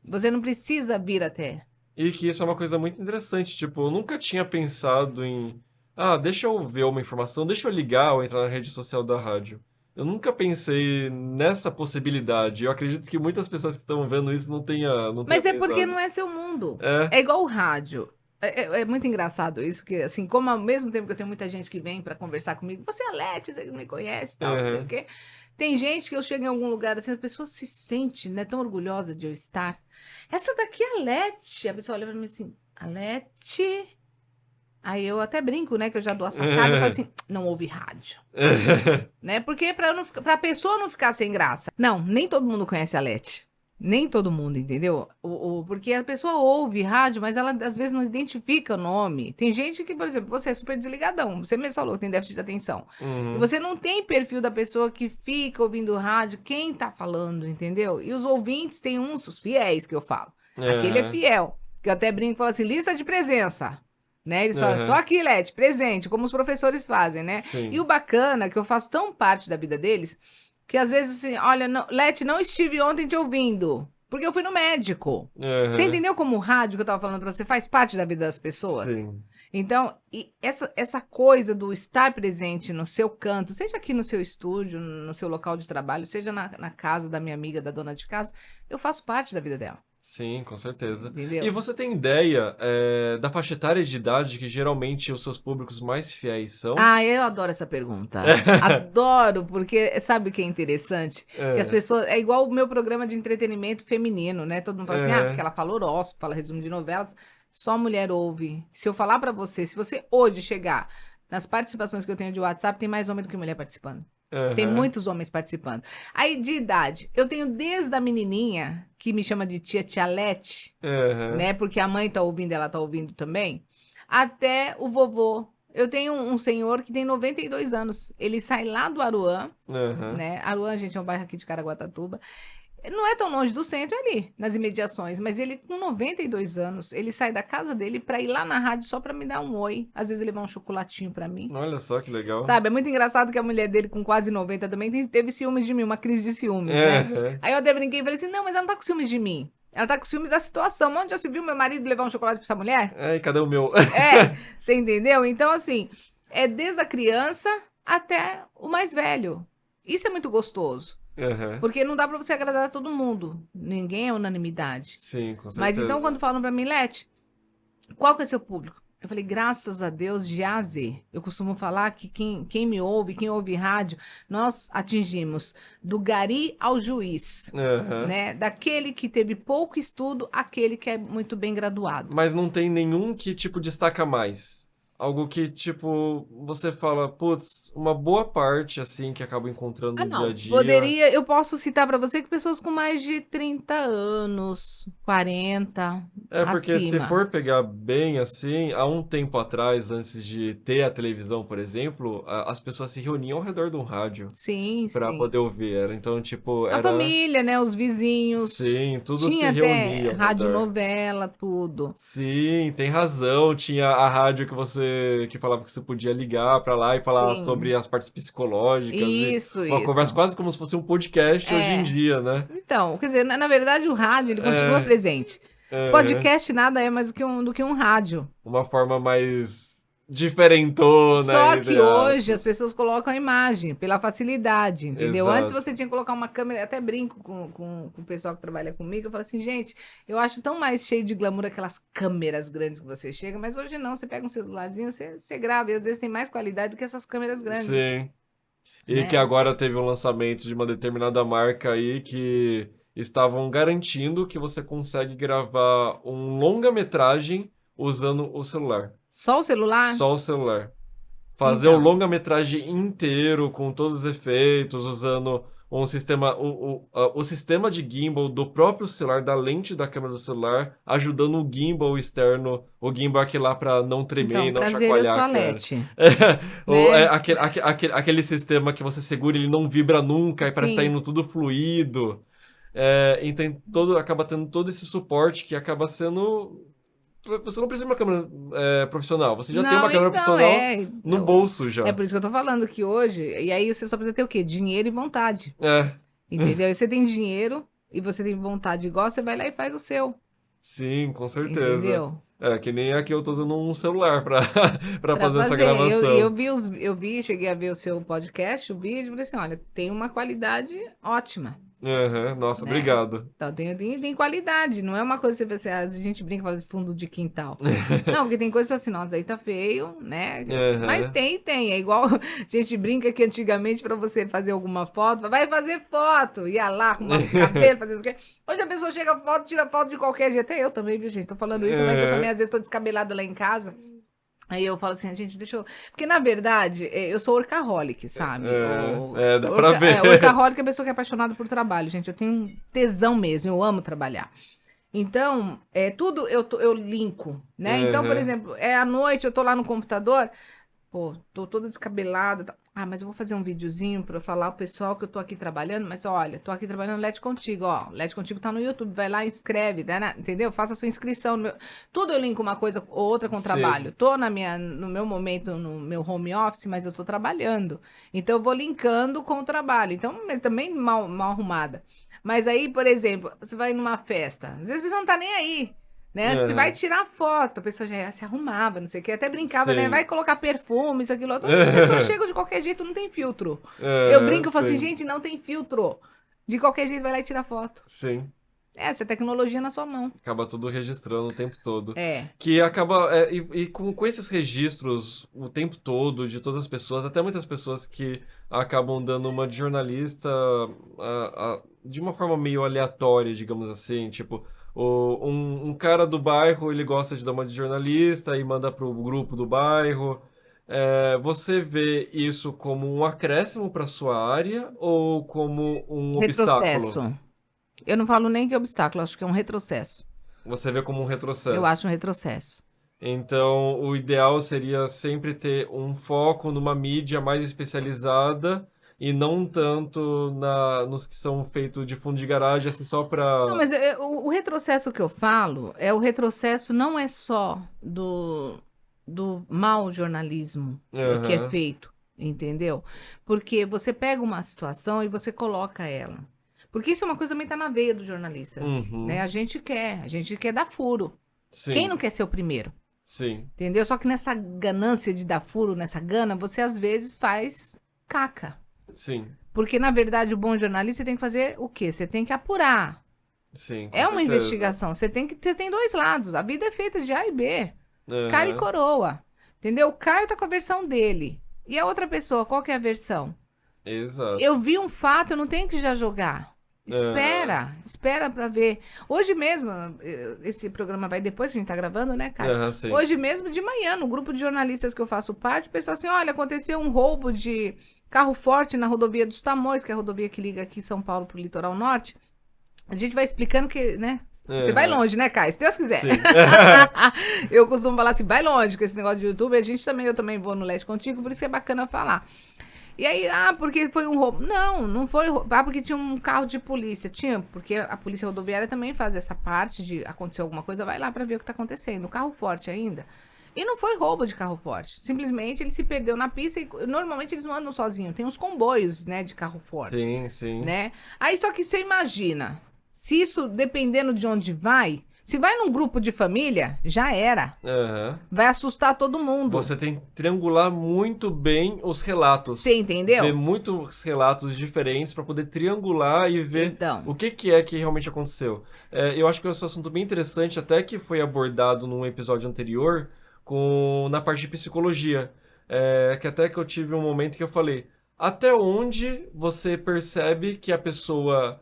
Você não precisa vir até. E que isso é uma coisa muito interessante. Tipo, eu nunca tinha pensado em. Ah, deixa eu ver uma informação, deixa eu ligar ou entrar na rede social da rádio. Eu nunca pensei nessa possibilidade. Eu acredito que muitas pessoas que estão vendo isso não tenha Mas é porque não pensado. é seu mundo. É. É igual o rádio. É muito engraçado isso, que assim, como ao mesmo tempo que eu tenho muita gente que vem pra conversar comigo, você é Leti, você me conhece e tal, não sei o Aham. quê. Tem gente que eu chego em algum lugar assim, a pessoa se sente, né, tão orgulhosa de eu estar. Essa daqui é a Leti. A pessoa olha pra mim assim, a Leti. Aí eu até brinco, né, que eu já dou a sacada e falo assim, não ouve rádio, né? Porque pra pessoa não ficar sem graça. Não, nem todo mundo conhece a Leti. Nem todo mundo, entendeu? Porque a pessoa ouve rádio, mas ela às vezes não identifica o nome. Tem gente que, por exemplo, você é super desligadão. Você mesmo falou que tem déficit de atenção. E você não tem perfil da pessoa que fica ouvindo rádio, quem tá falando, entendeu? E os ouvintes têm os fiéis que eu falo. Aquele é fiel. Que eu até brinco e falo assim, lista de presença. Né? Eles falam, tô aqui, Lete, presente, como os professores fazem, né? Sim. E o bacana é que eu faço tão parte da vida deles, que às vezes assim, olha, não, Lete, não estive ontem te ouvindo, porque eu fui no médico. Você entendeu como o rádio que eu tava falando pra você faz parte da vida das pessoas? Sim. Então, e essa coisa do estar presente no seu canto, seja aqui no seu estúdio, no seu local de trabalho, seja na casa da minha amiga, da dona de casa, eu faço parte da vida dela. Sim, com certeza. Entendeu? E você tem ideia da faixa etária de idade que geralmente os seus públicos mais fiéis são? Ah, eu adoro essa pergunta. Adoro, porque sabe o que é interessante? Que as pessoas. É igual o meu programa de entretenimento feminino, né? Todo mundo fala assim, porque ela fala horóscopo, fala resumo de novelas. Só mulher ouve. Se eu falar pra você, se você hoje chegar nas participações que eu tenho de WhatsApp, tem mais homem do que mulher participando. Tem muitos homens participando. Aí, de idade, eu tenho desde a menininha, que me chama de tia Lete, né? Porque a mãe tá ouvindo, ela tá ouvindo também, até o vovô. Eu tenho um senhor que tem 92 anos. Ele sai lá do Aruã, né? Aruã, gente, é um bairro aqui de Caraguatatuba. Não é tão longe do centro, é ali, nas imediações, mas ele com 92 anos, ele sai da casa dele pra ir lá na rádio só pra me dar um oi. Às vezes ele vai um chocolatinho pra mim. Olha só que legal. Sabe, é muito engraçado que a mulher dele com quase 90 também teve ciúmes de mim, uma crise de ciúmes, né? Aí eu até brinquei e falei assim, não, mas ela não tá com ciúmes de mim. Ela tá com ciúmes da situação. Onde já se viu meu marido levar um chocolate pra essa mulher? E cadê o meu? Você entendeu? Então, assim, é desde a criança até o mais velho. Isso é muito gostoso. Porque não dá pra você agradar a todo mundo. Ninguém é unanimidade. Sim, com certeza. Mas então, quando falam pra mim, Lete, qual que é seu público? Eu falei, graças a Deus, de A a Z. Eu costumo falar que quem me ouve, quem ouve rádio, nós atingimos do gari ao juiz, né? Daquele que teve pouco estudo, àquele que é muito bem graduado. Mas não tem nenhum que, tipo, destaca mais? Algo que, tipo, você fala, putz, uma boa parte, assim, que acaba encontrando no dia a dia. Eu posso citar pra você que pessoas com mais de 30 anos, 40, Porque se acima. for pegar bem, assim, há um tempo atrás, antes de ter a televisão, por exemplo, as pessoas se reuniam ao redor de um rádio. Sim, Pra sim. poder ouvir. Então, tipo, A família, né? Os vizinhos. Sim, tudo Tinha se até reunia ao redor. radionovela, tudo. Sim, tem razão. Tinha a rádio que falava que você podia ligar pra lá e falar Sim. sobre as partes psicológicas. Isso, Uma conversa quase como se fosse um podcast hoje em dia, né? Então, quer dizer, na verdade o rádio ele continua presente. Podcast nada é mais do que um rádio. Uma forma mais diferentona. Só entre que hoje as aspas. pessoas colocam a imagem pela facilidade, entendeu? Exato. Antes você tinha que colocar uma câmera, até brinco com o pessoal que trabalha comigo, eu falo assim, gente, eu acho tão mais cheio de glamour aquelas câmeras grandes que você chega, mas hoje não, você pega um celularzinho, você grava, e às vezes tem mais qualidade do que essas câmeras grandes. Sim. E Né? que agora teve um lançamento de uma determinada marca aí que estavam garantindo que você consegue gravar um longa-metragem usando o celular. Só o celular? Só o celular. Fazer o longa-metragem inteiro com todos os efeitos, usando um sistema, o sistema de gimbal do próprio celular, da lente da câmera do celular, ajudando o gimbal externo, o gimbal aqui lá pra não tremer Então, e não prazer, chacoalhar eu sou a a cara. Lete. Ou Né? aquele sistema que você segura e ele não vibra nunca, e parece que tá Sim. indo tudo fluido. Então acaba tendo todo esse suporte que acaba sendo... Você não precisa de uma câmera profissional, você já tem uma câmera profissional no bolso já. É por isso que eu tô falando que hoje, e aí você só precisa ter o quê? Dinheiro e vontade. É. Entendeu? E você tem dinheiro e você tem vontade igual, você vai lá e faz o seu. Sim, com certeza. Entendeu? Que nem aqui eu tô usando um celular pra fazer essa gravação. Cheguei a ver o seu podcast, o vídeo, e falei assim, olha, tem uma qualidade ótima. Nossa, né? Obrigado. Então, tem qualidade, não é uma coisa que você, a gente brinca e fala de fundo de quintal. Não, porque tem coisa assim, nossa, aí tá feio, né? Mas tem. É igual a gente brinca que antigamente pra você fazer alguma foto, vai fazer foto, ia lá, arrumar o cabelo, fazer isso aqui. Hoje a pessoa chega tira foto de qualquer jeito. Até eu também, viu, gente? Tô falando isso, mas eu também às vezes tô descabelada lá em casa. Aí eu falo assim, gente, deixa eu... Porque, na verdade, eu sou workaholic, sabe? Dá pra ver. Workaholic é a pessoa que é apaixonada por trabalho, gente. Eu tenho um tesão mesmo, eu amo trabalhar. Então, tudo eu linko, né? Então, por Aham. exemplo, à noite, eu tô lá no computador, pô, tô toda descabelada. Ah, mas eu vou fazer um videozinho pra eu falar ao pessoal que eu tô aqui trabalhando. Mas olha, tô aqui trabalhando Lete Contigo, ó. Lete Contigo tá no YouTube, vai lá e inscreve, né? Entendeu? Faça a sua inscrição. Tudo eu linko uma coisa ou outra com o Sim. trabalho. Tô no meu momento, no meu home office, mas eu tô trabalhando. Então eu vou linkando com o trabalho. Então, também mal arrumada. Mas aí, por exemplo, você vai numa festa. Às vezes a pessoa não tá nem aí. Né? Você vai Aham. tirar foto, a pessoa já se arrumava, não sei o que, até brincava, né? Vai Sim. colocar perfume, isso, aquilo, outro. As pessoas chegam de qualquer jeito, não tem filtro. Eu Aham, brinco e falo assim, sim. gente, não tem filtro. De qualquer jeito, vai lá e tira foto. Sim. Essa é tecnologia na sua mão. Acaba tudo registrando o tempo todo. É. Que acaba. E com esses registros o tempo todo de todas as pessoas, até muitas pessoas que acabam dando uma de jornalista de uma forma meio aleatória, digamos assim. Tipo, um cara do bairro ele gosta de dar uma de jornalista e manda pro grupo do bairro. Você vê isso como um acréscimo para sua área ou como um obstáculo? Retrocesso. Eu não falo nem que é obstáculo, acho que é um retrocesso. Você vê como um Eu acho retrocesso? um retrocesso. Então, o ideal seria sempre ter um foco numa mídia mais especializada e não tanto nos que são feitos de fundo de garagem, assim, só Não, pra... mas o retrocesso que eu falo é o retrocesso não é só do mau jornalismo que é Aham. feito, entendeu? Porque você pega uma situação e você coloca ela. Porque isso é uma coisa que também tá na veia do jornalista, né? Uhum. A gente quer dar furo. Quem não Sim, quer ser o primeiro? sim, Entendeu? Só que nessa ganância de dar furo, nessa gana, você às vezes faz caca. sim, Porque, na verdade, o bom jornalista tem que fazer o quê? Você tem que apurar. sim, com É uma certeza. investigação. Você tem que ter tem dois lados. A vida é feita de A e B. Cara e Aham. coroa. Entendeu? O Caio tá com a versão dele. E a outra pessoa, qual que é a versão? Eu Exato. vi um fato, eu não tenho que já jogar. Aham. Espera pra ver. Hoje mesmo, esse programa vai depois que a gente tá gravando, né, Caio? Aham, sim. Hoje mesmo, de manhã, no grupo de jornalistas que eu faço parte, o pessoal assim, olha, aconteceu um roubo de carro forte na rodovia dos Tamoios, que é a rodovia que liga aqui São Paulo pro litoral norte. A gente vai explicando que, né? Você vai Aham. longe, né, Caio? Se Deus quiser. Sim. Eu costumo falar assim, vai longe com esse negócio de YouTube. Eu também vou no Leste Contigo, por isso que é bacana falar. E aí, porque foi um roubo. Não, não foi roubo. Ah, porque tinha um carro de polícia. Tinha, porque a polícia rodoviária também faz essa parte de acontecer alguma coisa, vai lá pra ver o que tá acontecendo. O carro forte ainda. E não foi roubo de carro forte. Simplesmente ele se perdeu na pista e normalmente eles não andam sozinhos. Tem uns comboios, né, de carro forte, Sim, sim. né? Aí só que você imagina, se isso dependendo de onde vai, se vai num grupo de família, já era. Aham. Vai assustar todo mundo. Você tem que triangular muito bem os Você relatos. Ver entendeu? muitos relatos diferentes para poder triangular e ver Então, o que é que realmente aconteceu. Eu acho que esse é um assunto bem interessante, até que foi abordado num episódio anterior, na parte de psicologia. Que até que eu tive um momento que eu falei, até onde você percebe que a pessoa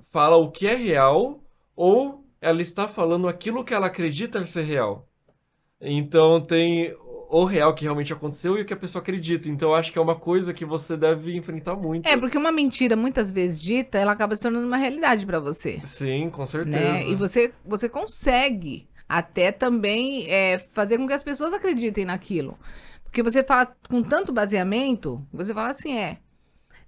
fala o que é real ou ela está falando aquilo que ela acredita ser real? Então tem o real que realmente aconteceu e o que a pessoa acredita. Então eu acho que é uma coisa que você deve enfrentar muito. porque uma mentira muitas vezes dita, ela acaba se tornando uma realidade pra você, Sim, com né? E certeza. você consegue até também fazer com que as pessoas acreditem naquilo. Porque você fala com tanto baseamento, você fala assim,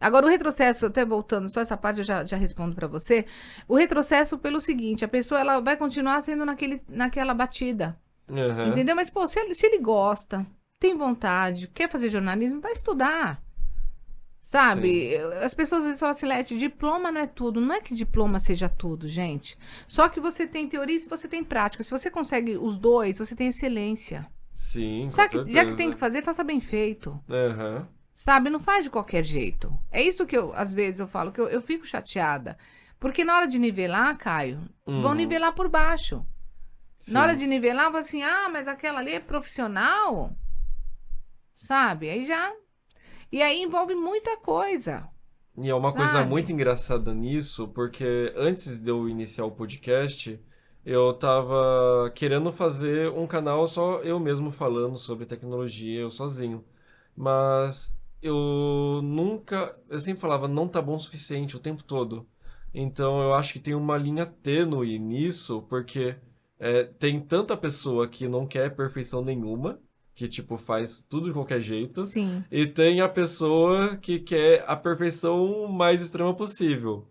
Agora, o retrocesso, até voltando, só essa parte eu já respondo pra você. O retrocesso pelo seguinte, a pessoa ela vai continuar sendo naquela batida. Aham. Entendeu? Mas, pô, se ele gosta, tem vontade, quer fazer jornalismo, vai estudar. Sim. Sabe? As pessoas às vezes falam assim, Leti, diploma não é tudo. Não é que diploma seja tudo, gente. Só que você tem teoria e você tem prática. Se você consegue os dois, você tem excelência. Sim, com Sabe que, já que tem certeza. que fazer, faça bem feito. Aham. Sabe? Não faz de qualquer jeito. É isso que às vezes, eu falo, que eu fico chateada. Porque na hora de nivelar, Caio, vão Uhum. nivelar por baixo. Na hora Sim. de nivelar, vão assim, mas aquela ali é profissional, sabe? Aí já. E aí envolve muita coisa, E é uma coisa muito sabe? engraçada nisso, porque antes de eu iniciar o podcast, eu tava querendo fazer um canal só eu mesmo falando sobre tecnologia, eu sozinho. Mas eu sempre falava, não tá bom o suficiente o tempo todo. Então eu acho que tem uma linha tênue nisso, porque tem tanta pessoa que não quer perfeição nenhuma, que tipo faz tudo de qualquer jeito, Sim. e tem a pessoa que quer a perfeição mais extrema possível.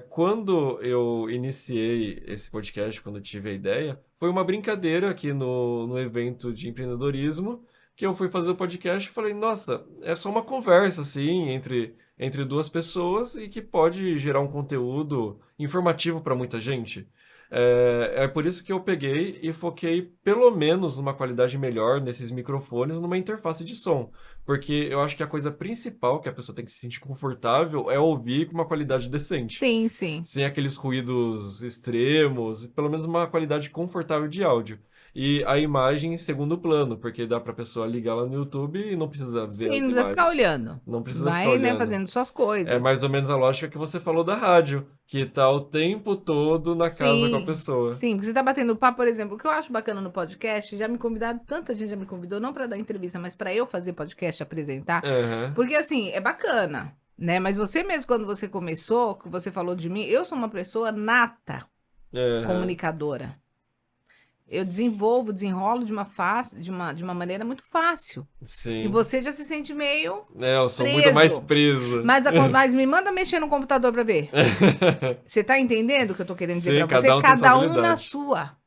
Quando eu iniciei esse podcast, quando eu tive a ideia, foi uma brincadeira aqui no evento de empreendedorismo, que eu fui fazer o podcast e falei, nossa, é só uma conversa, assim, entre duas pessoas e que pode gerar um conteúdo informativo para muita gente. É por isso que eu peguei e foquei pelo menos numa qualidade melhor nesses microfones, numa interface de som. Porque eu acho que a coisa principal que a pessoa tem que se sentir confortável é ouvir com uma qualidade decente. Sim, sim. Sem aqueles ruídos extremos, pelo menos uma qualidade confortável de áudio. E a imagem em segundo plano, porque dá pra pessoa ligar lá no YouTube e não precisa ver Sim, as não precisa ficar imagens. olhando. Não precisa ficar Vai, né, olhando. fazendo suas É coisas. mais ou menos a lógica que você falou da rádio, que tá o tempo todo na casa com a Sim, pessoa. sim, porque você tá batendo papo, por exemplo, o que eu acho bacana no podcast, já me convidaram, tanta gente já me convidou, não pra dar entrevista, mas pra eu fazer podcast, apresentar, Aham, porque assim, é bacana, né? Mas você mesmo, quando você começou, que você falou de mim, eu sou uma pessoa nata, aham, comunicadora. Eu desenrolo de uma maneira muito fácil. E sim. você já se sente meio Eu sou muito mais preso. preso. Mas me manda mexer no computador pra ver. Você tá entendendo o que eu tô querendo dizer Sim, pra você? cada um tem sua Cada um na habilidade. sua.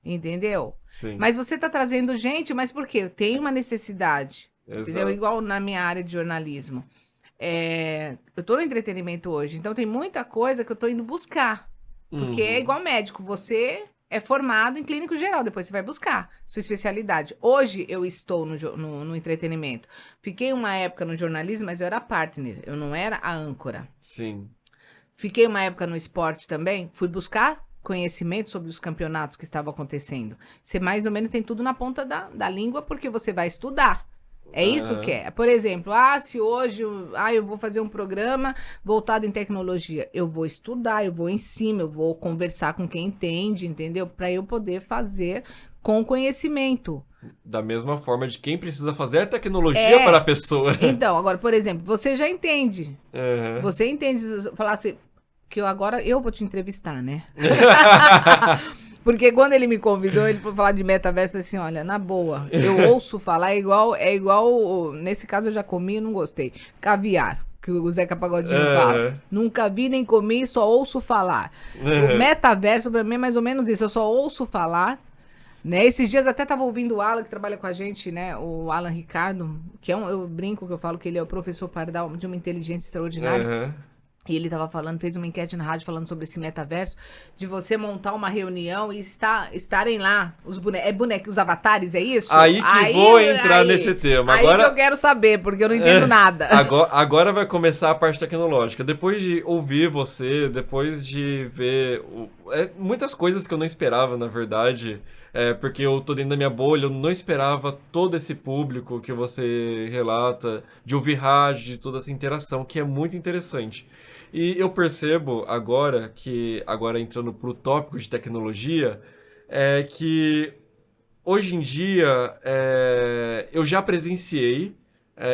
Entendeu? Sim, Mas você tá trazendo gente, mas por quê? Tem uma necessidade. Entendeu? exato. Igual na minha área de jornalismo. Eu tô no entretenimento hoje, então tem muita coisa que eu tô indo buscar. Porque é Uhum. igual médico, você é formado em clínico geral, depois você vai buscar sua especialidade. Hoje eu estou no entretenimento. Fiquei uma época no jornalismo, mas eu era partner, eu não era a âncora. Sim. Fiquei uma época no esporte também, fui buscar conhecimento sobre os campeonatos que estavam acontecendo. Você mais ou menos tem tudo na ponta da língua, porque você vai estudar. É isso que Aham. é. Por exemplo, se hoje eu vou fazer um programa voltado em tecnologia, eu vou estudar, eu vou em cima, eu vou conversar com quem entende, entendeu? Para eu poder fazer com conhecimento. Da mesma forma de quem precisa fazer a tecnologia para a É. pessoa. Então, agora, por exemplo, você já entende. Aham. Você entende, falar assim, que agora eu vou te entrevistar, né? Porque quando ele me convidou, ele foi falar de metaverso assim, olha, na boa, eu ouço falar, é igual, nesse caso eu já comi e não gostei. Caviar, que o Zeca Pagodinho fala. Aham. Nunca vi nem comi, só ouço falar. O Aham. metaverso pra mim é mais ou menos isso, eu só ouço falar, né? Esses dias até tava ouvindo o Alan, que trabalha com a gente, né? O Alan Ricardo, que eu brinco que eu falo que ele é o professor Pardal de uma inteligência extraordinária. Aham. E ele tava falando, fez uma enquete na rádio falando sobre esse metaverso, de você montar uma reunião e estarem lá os bonecos, os avatares, é isso? Aí que vou entrar nesse tema. Aí que eu quero saber, porque eu não entendo nada. Agora vai começar a parte tecnológica. Depois de ouvir você, depois de ver muitas coisas que eu não esperava, na verdade, porque eu tô dentro da minha bolha, eu não esperava todo esse público que você relata, de ouvir rádio, de toda essa interação, que é muito interessante. E eu percebo agora entrando pro tópico de tecnologia, que hoje em dia, eu já presenciei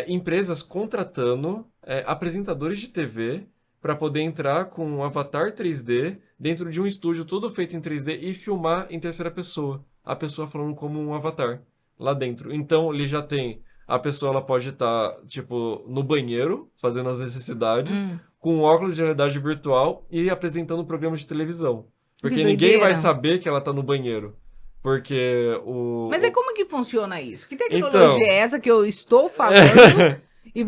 empresas contratando apresentadores de TV para poder entrar com um avatar 3D dentro de um estúdio todo feito em 3D e filmar em terceira pessoa. A pessoa falando como um avatar lá dentro. Então, ele já tem... A pessoa ela pode estar, tipo, no banheiro, fazendo as necessidades, Hum, com um óculos de realidade virtual e apresentando um programa de televisão. que Porque ninguém vai doideira. saber que ela tá no banheiro. Porque Mas aí como que funciona isso? Que tecnologia Então. é essa que eu estou falando e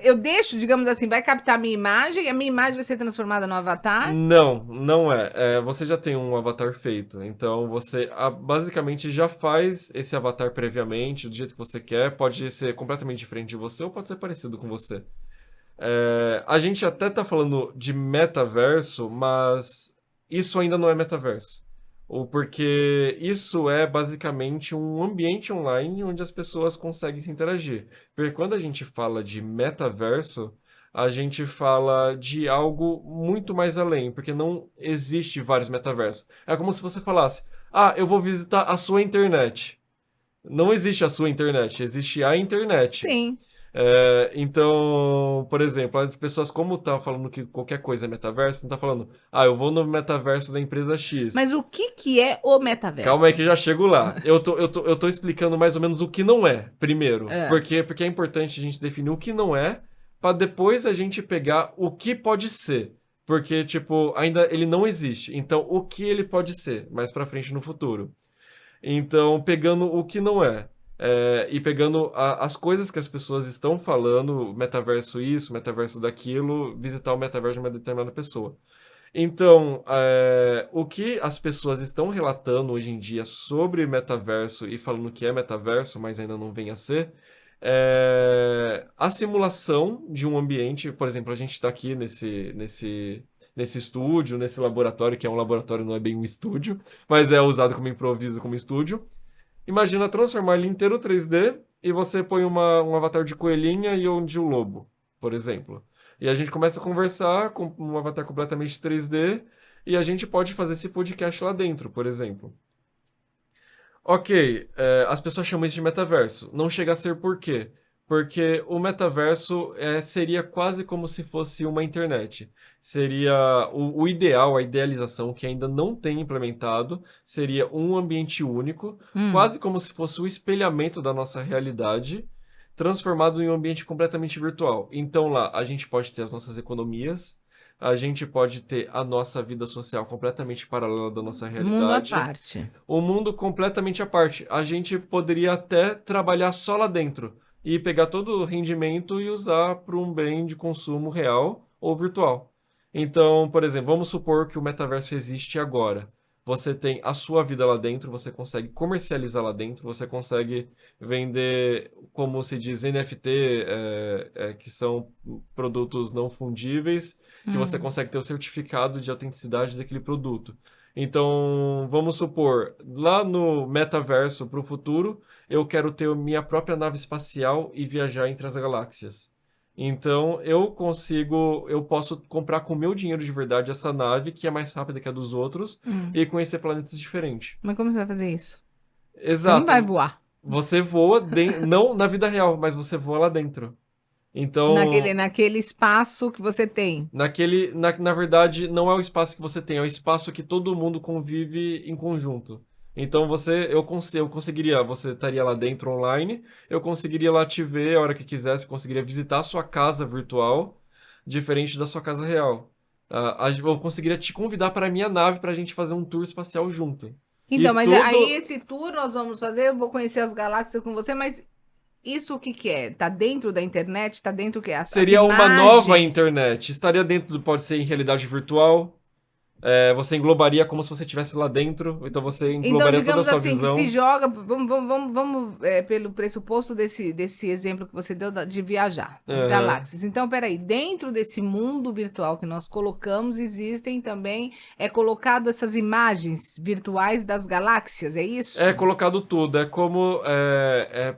eu deixo, digamos assim, vai captar a minha imagem e a minha imagem vai ser transformada no avatar? Não, não é. Você já tem um avatar feito. Então você basicamente já faz esse avatar previamente, do jeito que você quer. Pode ser completamente diferente de você ou pode ser parecido com você. A gente até tá falando de metaverso, mas isso ainda não é metaverso. Porque isso é basicamente um ambiente online onde as pessoas conseguem se interagir. Porque quando a gente fala de metaverso, a gente fala de algo muito mais além, porque não existe vários metaversos. É como se você falasse, eu vou visitar a sua internet. Não existe a sua internet, existe a internet. Sim. Então, por exemplo, as pessoas, como tá falando que qualquer coisa é metaverso, não tá falando, eu vou no metaverso da empresa X. Mas o que é o Calma aí metaverso? que já chego lá. Eu tô explicando mais ou menos o que não é, primeiro. É. Porque é importante a gente definir o que não é, pra depois a gente pegar o que pode ser. Porque, tipo, ainda ele não existe. Então, o que ele pode ser mais pra frente no futuro. Então, pegando o que não é, e pegando as coisas que as pessoas estão falando, metaverso isso, metaverso daquilo, visitar o metaverso de uma determinada pessoa. Então, o que as pessoas estão relatando hoje em dia sobre metaverso e falando que é metaverso, mas ainda não vem a ser, é a simulação de um ambiente. Por exemplo, a gente está aqui nesse estúdio, nesse laboratório, que é um laboratório, não é bem um estúdio, mas é usado como improviso, como estúdio. Imagina transformar ele inteiro 3D e você põe um avatar de coelhinha e um de um lobo, por exemplo. E a gente começa a conversar com um avatar completamente 3D e a gente pode fazer esse podcast lá dentro, por exemplo. Ok, as pessoas chamam isso de metaverso. Não chega a ser por quê? Porque o metaverso seria quase como se fosse uma internet. Seria o ideal, a idealização, que ainda não tem implementado, seria um ambiente único, Hum. quase como se fosse o espelhamento da nossa realidade, transformado em um ambiente completamente virtual. Então lá a gente pode ter as nossas economias, a gente pode ter a nossa vida social completamente paralela da nossa Mundo à realidade, parte. um mundo completamente à parte. A gente poderia até trabalhar só lá dentro e pegar todo o rendimento e usar para um bem de consumo real ou virtual. Então, por exemplo, vamos supor que o metaverso existe agora. Você tem a sua vida lá dentro, você consegue comercializar lá dentro, você consegue vender, como se diz, NFT, que são produtos não fundíveis, que você Hum. consegue ter o certificado de autenticidade daquele produto. Então, vamos supor, lá no metaverso para o futuro, eu quero ter minha própria nave espacial e viajar entre as galáxias. Então, eu posso comprar com o meu dinheiro de verdade essa nave, que é mais rápida que a dos outros, Hum. e conhecer planetas diferentes. Mas como você vai fazer isso? Você não vai Exato. voar. Você voa, não na vida real, mas você voa lá dentro. Naquele, Então, naquele espaço que você tem. na verdade, não é o espaço que você tem, é o espaço que todo mundo convive em conjunto. Então eu conseguiria, você estaria lá dentro online, eu conseguiria lá te ver a hora que quisesse, conseguiria visitar a sua casa virtual, diferente da sua casa real. Eu conseguiria te convidar para a minha nave para a gente fazer um tour espacial junto. E Então, mas aí tudo esse tour nós vamos fazer, eu vou conhecer as galáxias com você, mas isso o que que é? Tá dentro da internet? Tá dentro o quê? As seria uma nova imagens? internet. Estaria dentro, pode ser em realidade virtual. Você englobaria como se você estivesse lá dentro, então você Então, englobaria toda a digamos sua assim, que se visão. joga, vamos pelo pressuposto desse exemplo que você deu de viajar, as Aham. galáxias. Então, peraí, dentro desse mundo virtual que nós colocamos, existem também, colocado essas imagens virtuais das galáxias, é É isso? colocado tudo, é como.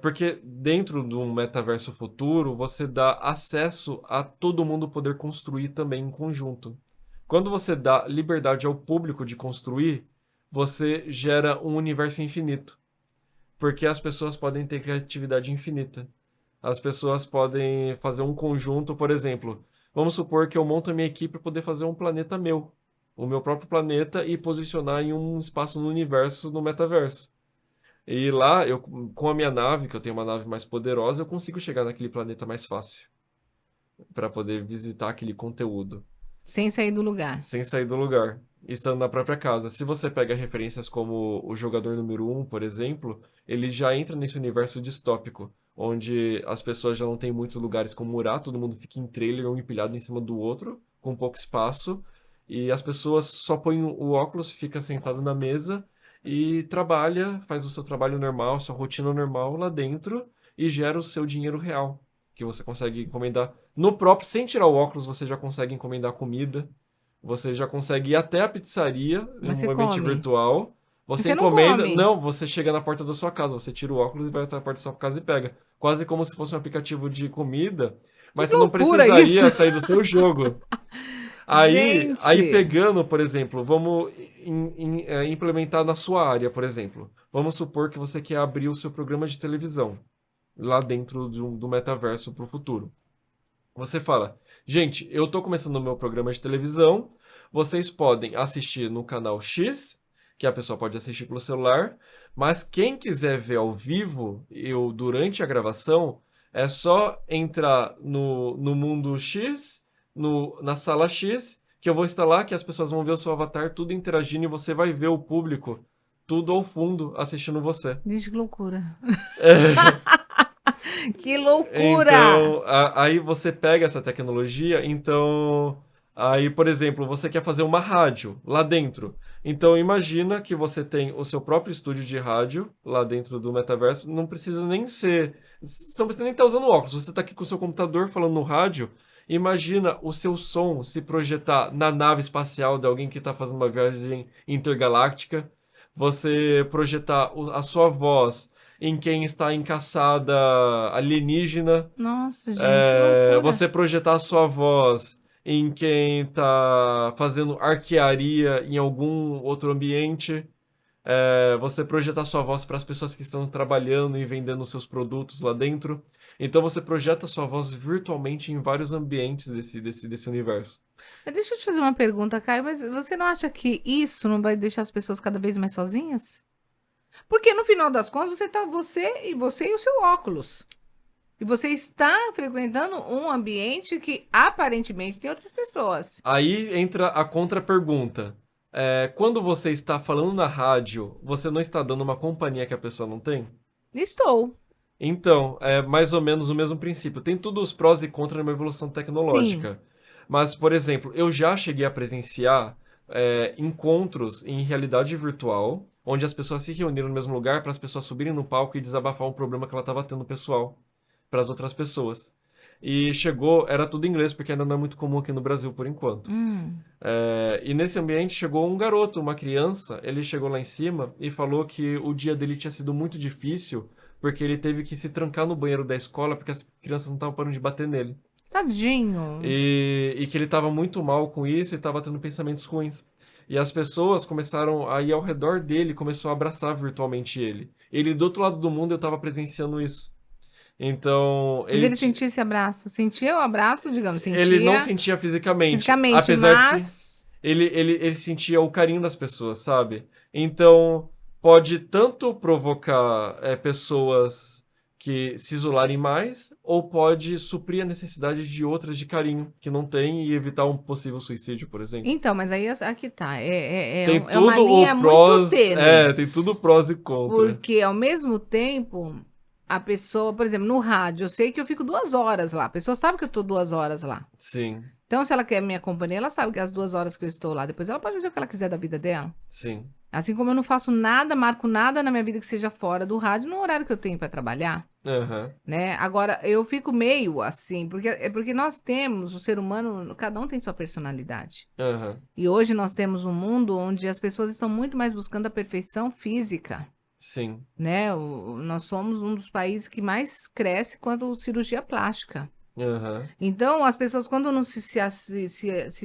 Porque dentro de um metaverso futuro, você dá acesso a todo mundo poder construir também em conjunto. Quando você dá liberdade ao público de construir, você gera um universo infinito. Porque as pessoas podem ter criatividade infinita. As pessoas podem fazer um conjunto, por exemplo. Vamos supor que eu monto a minha equipe para poder fazer um planeta meu. O meu próprio planeta e posicionar em um espaço no universo, no metaverso. E lá, com a minha nave, que eu tenho uma nave mais poderosa, eu consigo chegar naquele planeta mais fácil. Para poder visitar aquele conteúdo. Sem sair do lugar. Sem sair do lugar, estando na própria casa. Se você pega referências como o jogador número um, por exemplo, ele já entra nesse universo distópico, onde as pessoas já não têm muitos lugares como morar, todo mundo fica em trailer, um empilhado em cima do outro, com pouco espaço, e as pessoas só põem o óculos, fica sentado na mesa e trabalha, faz o seu trabalho normal, sua rotina normal lá dentro e gera o seu dinheiro real, que você consegue encomendar no próprio, sem tirar o óculos, você já consegue encomendar comida. Você já consegue ir até a pizzaria, Mas você um ambiente come. virtual. Mas Você você não encomenda. come. Não, você chega na porta da sua casa. Você tira o óculos e vai até a porta da sua casa e pega. Quase como se fosse um aplicativo de comida. Mas você não loucura precisaria isso! sair do seu jogo. Aí Gente! pegando, por exemplo, vamos implementar na sua área, por exemplo. Vamos supor que você quer abrir o seu programa de televisão lá dentro do metaverso para o futuro. Você fala, gente, eu tô começando o meu programa de televisão, vocês podem assistir no canal X, que a pessoa pode assistir pelo celular, mas quem quiser ver ao vivo, eu durante a gravação, é só entrar no mundo X, na sala X, que eu vou instalar, que as pessoas vão ver o seu avatar tudo interagindo e você vai ver o público tudo ao fundo assistindo você. Gente, que loucura! É. Que loucura! Então, aí você pega essa tecnologia, então, aí, por exemplo, você quer fazer uma rádio lá dentro. Então, imagina que você tem o seu próprio estúdio de rádio lá dentro do metaverso, não precisa nem ser, você não precisa nem estar usando óculos, você está aqui com o seu computador falando no rádio, imagina o seu som se projetar na nave espacial de alguém que está fazendo uma viagem intergaláctica, você projetar a sua voz em quem está em caçada alienígena, Nossa, gente, que loucura! você projetar a sua voz em quem está fazendo arquearia em algum outro ambiente, você projetar sua voz para as pessoas que estão trabalhando e vendendo seus produtos lá dentro. Então você projeta sua voz virtualmente em vários ambientes desse universo. Mas deixa eu te fazer uma pergunta, Caio, mas você não acha que isso não vai deixar as pessoas cada vez mais sozinhas? Porque no final das contas, você e o seu óculos. E você está frequentando um ambiente que aparentemente tem outras pessoas. Aí entra a contra-pergunta. Quando você está falando na rádio, você não está dando uma companhia que a pessoa não tem? Estou. Então, é mais ou menos o mesmo princípio. Tem tudo os prós e contras numa evolução Sim. tecnológica. Mas, por exemplo, eu já cheguei a presenciar encontros em realidade virtual, onde as pessoas se reuniram no mesmo lugar para as pessoas subirem no palco e desabafar um problema que ela estava tendo pessoal para as outras pessoas. E chegou, era tudo em inglês, porque ainda não é muito comum aqui no Brasil por enquanto. Hum. E nesse ambiente chegou um garoto, uma criança, ele chegou lá em cima e falou que o dia dele tinha sido muito difícil porque ele teve que se trancar no banheiro da escola porque as crianças não estavam parando de bater nele. Tadinho. E que ele estava muito mal com isso e estava tendo pensamentos ruins. E as pessoas começaram a ir ao redor dele, começou a abraçar virtualmente ele. Ele do outro lado do mundo eu estava presenciando isso. Então, Mas ele sentia esse abraço. Sentia o abraço, digamos, ele não sentia sentia fisicamente, fisicamente, apesar que mas. ele sentia o carinho das pessoas, sabe? Então, pode tanto provocar pessoas que se isolarem mais, ou pode suprir a necessidade de outras de carinho que não tem e evitar um possível suicídio, por exemplo. Então, mas aí aqui tá. Tem É uma tudo linha o muito prós, tênue. tem tudo prós e contra. Porque ao mesmo tempo, a pessoa, por exemplo, no rádio, eu sei que eu fico 2 horas lá. A pessoa sabe que eu tô 2 horas lá. Sim, Então, se ela quer minha companhia, ela sabe que as 2 horas que eu estou lá, depois ela pode fazer o que ela quiser da vida dela. sim. Assim como eu não faço nada, marco nada na minha vida que seja fora do rádio no horário que eu tenho para trabalhar, Aham, né? Agora, eu fico meio assim, porque nós temos, o ser humano, cada um tem sua personalidade. aham, E hoje nós temos um mundo onde as pessoas estão muito mais buscando a perfeição física, sim. né? Nós somos um dos países que mais cresce quanto cirurgia plástica. Aham. Então, as pessoas, quando não se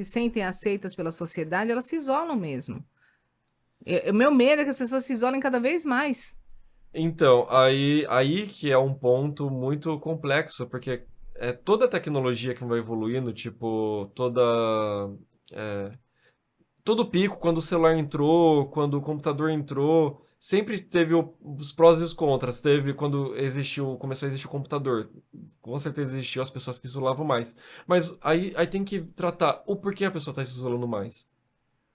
sentem aceitas pela sociedade, elas se isolam mesmo. O meu medo é que as pessoas se isolem cada vez mais. Então, aí que é um ponto muito complexo, porque toda a tecnologia que vai evoluindo, tipo, é, todo pico, quando o celular entrou, quando o computador entrou, sempre teve os prós e os contras. Teve quando começou a existir o computador. Com certeza existiu as pessoas que se isolavam mais. Mas aí tem que tratar o porquê a pessoa está se isolando mais.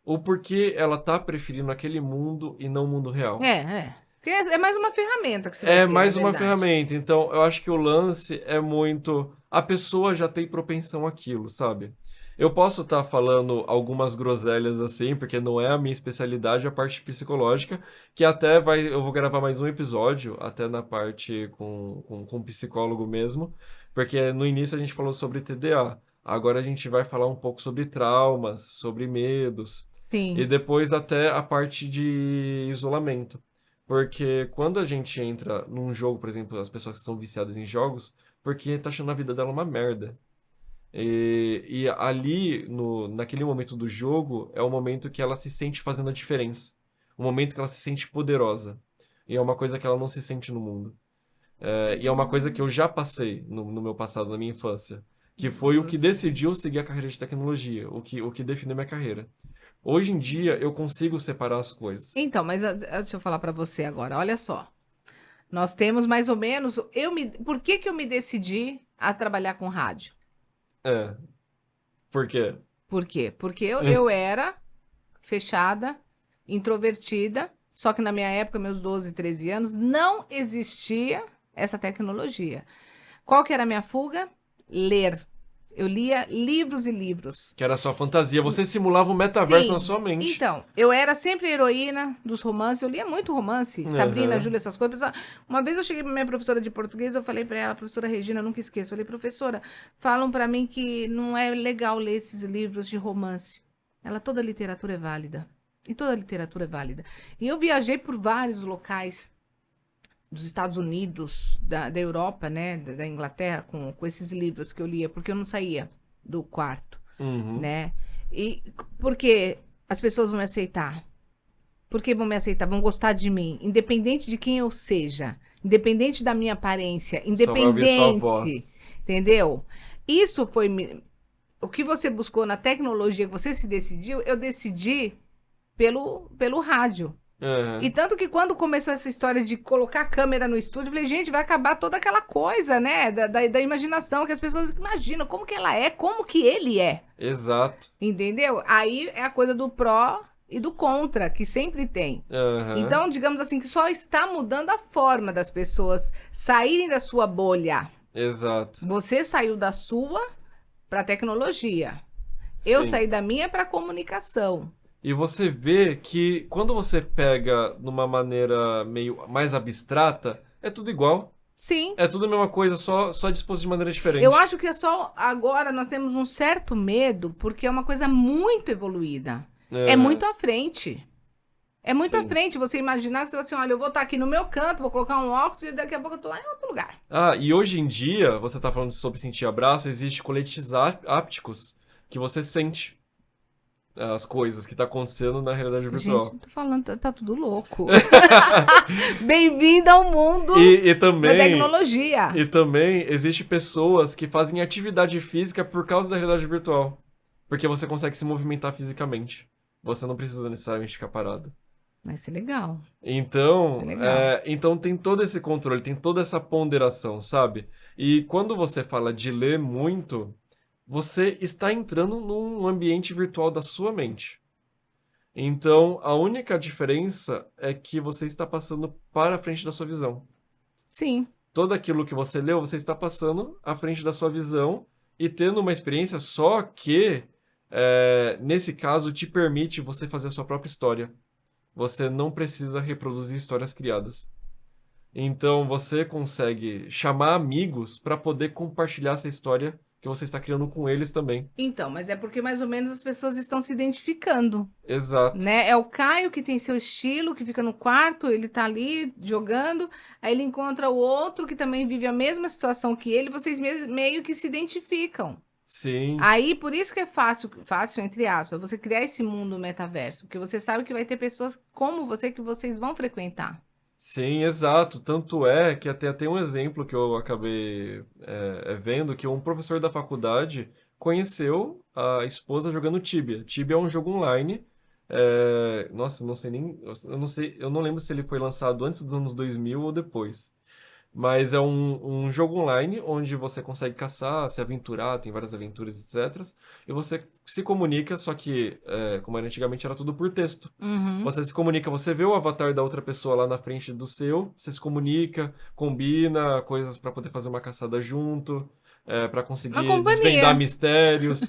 O porquê ela está preferindo aquele mundo e não o mundo real. É. Porque é mais uma ferramenta que você vai É ter, na mais uma verdade. ferramenta. Então, eu acho que o lance é muito. A pessoa já tem propensão àquilo, sabe? Eu posso estar falando algumas groselhas assim, porque não é a minha especialidade, a parte psicológica, que até eu vou gravar mais um episódio, até na parte com psicólogo mesmo, porque no início a gente falou sobre TDA. Agora a gente vai falar um pouco sobre traumas, sobre medos, e Sim. depois até a parte de isolamento. Porque quando a gente entra num jogo, por exemplo, as pessoas que são viciadas em jogos, porque tá achando a vida dela uma merda. E ali, naquele momento do jogo, é o momento que ela se sente fazendo a diferença. O momento que ela se sente poderosa. E é uma coisa que ela não se sente no mundo. E é uma coisa que eu já passei no meu passado, na minha infância. Que foi o que Você. decidiu seguir a carreira de tecnologia. O que definiu minha carreira. Hoje em dia, eu consigo separar as coisas. Então, mas deixa eu falar para você agora. Olha só. Nós temos mais ou menos. Por que que eu me decidi a trabalhar com rádio? É. Por quê? Por quê? Porque eu era fechada, introvertida, só que na minha época, meus 12, 13 anos, não existia essa tecnologia. Qual que era a minha fuga? Ler. Eu lia livros e livros. Que era só fantasia. Você simulava o metaverso na Sim. sua mente. Então, eu era sempre heroína dos romances, eu lia muito romance, Sabrina, Aham. Júlia, essas coisas. Uma vez eu cheguei pra minha professora de português, eu falei pra ela, professora Regina, eu nunca esqueço, eu falei, professora, falam pra mim que não é legal ler esses livros de romance. Ela, toda literatura é válida. E toda literatura é válida. E eu viajei por vários locais dos Estados Unidos, da Europa, né, da Inglaterra, com esses livros que eu lia, porque eu não saía do quarto, Uhum. né? E porque as pessoas vão me aceitar? Porque vão me aceitar, vão gostar de mim, independente de quem eu seja, independente da minha aparência, Só vai ouvir sua independente, voz. entendeu? Isso foi o que você buscou na tecnologia, que você se decidiu, eu decidi pelo rádio. E Aham. tanto que quando começou essa história de colocar a câmera no estúdio, eu falei, gente, vai acabar toda aquela coisa, né? Da imaginação, que as pessoas imaginam como que ela é, como que ele é. Exato. Entendeu? Aí é a coisa do pró e do contra, que sempre tem. Aham. Então, digamos assim, que só está mudando a forma das pessoas saírem da sua bolha. Exato. Você saiu da sua para tecnologia. Eu Sim. saí da minha para comunicação. E você vê que quando você pega numa maneira meio mais abstrata, é tudo igual. Sim. É tudo a mesma coisa, só disposto de maneira Eu diferente. acho que é só agora nós temos um certo medo, porque é uma coisa muito evoluída. É Aham. muito à frente. É muito à Sim. frente você imaginar que você vai assim, olha, eu vou estar aqui no meu canto, vou colocar um óculos e daqui a pouco eu tô lá em outro lugar. Ah, e hoje em dia, você tá falando sobre sentir abraço, existe coletes ápticos que você sente as coisas que tá acontecendo na realidade Gente, virtual. tô falando, tá tudo louco. Bem-vindo ao mundo E da também tecnologia. E também existe pessoas que fazem atividade física por causa da realidade virtual. Porque você consegue se movimentar fisicamente. Você não precisa necessariamente ficar parado. Vai ser legal. Vai ser Então, legal. então tem todo esse controle, tem toda essa ponderação, sabe? E quando você fala de ler muito, você está entrando num ambiente virtual da sua mente. Então, a única diferença é que você está passando para a frente da sua visão. Sim. Todo aquilo que você leu, você está passando à frente da sua visão e tendo uma experiência, só que, nesse caso, te permite você fazer a sua própria história. Você não precisa reproduzir histórias criadas. Então, você consegue chamar amigos para poder compartilhar essa história que você está criando com eles também. Então, mas é porque mais ou menos as pessoas estão se identificando. Exato. Né? É o Caio que tem seu estilo, que fica no quarto, ele tá ali jogando, aí ele encontra o outro que também vive a mesma situação que ele, vocês meio que se identificam. Sim. Aí, por isso que é fácil, fácil, entre aspas, você criar esse mundo metaverso, porque você sabe que vai ter pessoas como você que vocês vão frequentar. Sim, exato. Tanto é que até tem um exemplo que eu acabei vendo que um professor da faculdade conheceu a esposa jogando Tibia. Tibia é um jogo online. Nossa, não sei nem. Eu não sei, eu não lembro se ele foi lançado antes dos anos 2000 ou depois. Mas é um jogo online onde você consegue caçar, se aventurar, tem várias aventuras, etc. E você se comunica, só que, como era antigamente, era tudo por texto. Uhum. Você se comunica, você vê o avatar da outra pessoa lá na frente do seu, você se comunica, combina coisas pra poder fazer uma caçada junto, para Uma conseguir desvendar companhia. mistérios.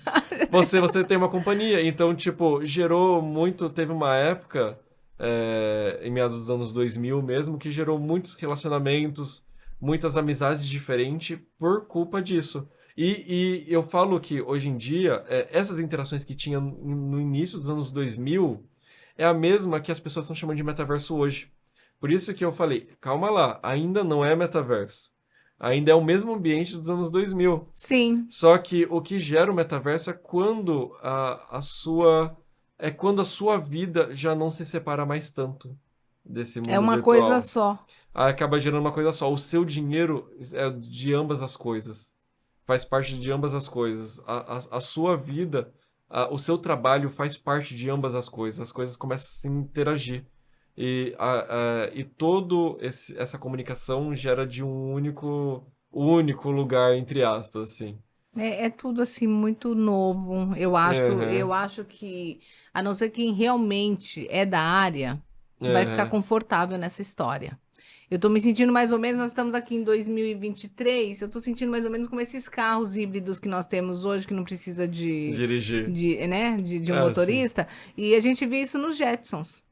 Você tem uma companhia, então, tipo, gerou muito. Teve uma época, em meados dos anos 2000 mesmo, que gerou muitos relacionamentos, muitas amizades diferentes por culpa disso. E eu falo que hoje em dia, essas interações que tinha no início dos anos 2000 é a mesma que as pessoas estão chamando de metaverso hoje. Por isso que eu falei, calma lá, ainda não é metaverso. ainda é o mesmo ambiente dos anos 2000. Sim. Só que o que gera o metaverso é quando quando a sua vida já não se separa mais tanto desse É mundo uma coisa virtual. só. Aí acaba gerando uma coisa só. O seu dinheiro é de ambas as coisas. Faz parte de ambas as coisas. A sua vida, o seu trabalho faz parte de ambas as coisas. As coisas começam a se interagir. E todo essa comunicação gera de um único lugar, entre aspas, assim. É tudo assim muito novo. Eu acho, Aham, eu acho que, a não ser quem realmente é da área, vai ficar aham. confortável nessa história. Eu tô me sentindo mais ou menos, nós estamos aqui em 2023, eu tô sentindo mais ou menos como esses carros híbridos que nós temos hoje, que não precisa Dirigir. de um Ah, sim. motorista, e a gente vê isso nos Jetsons.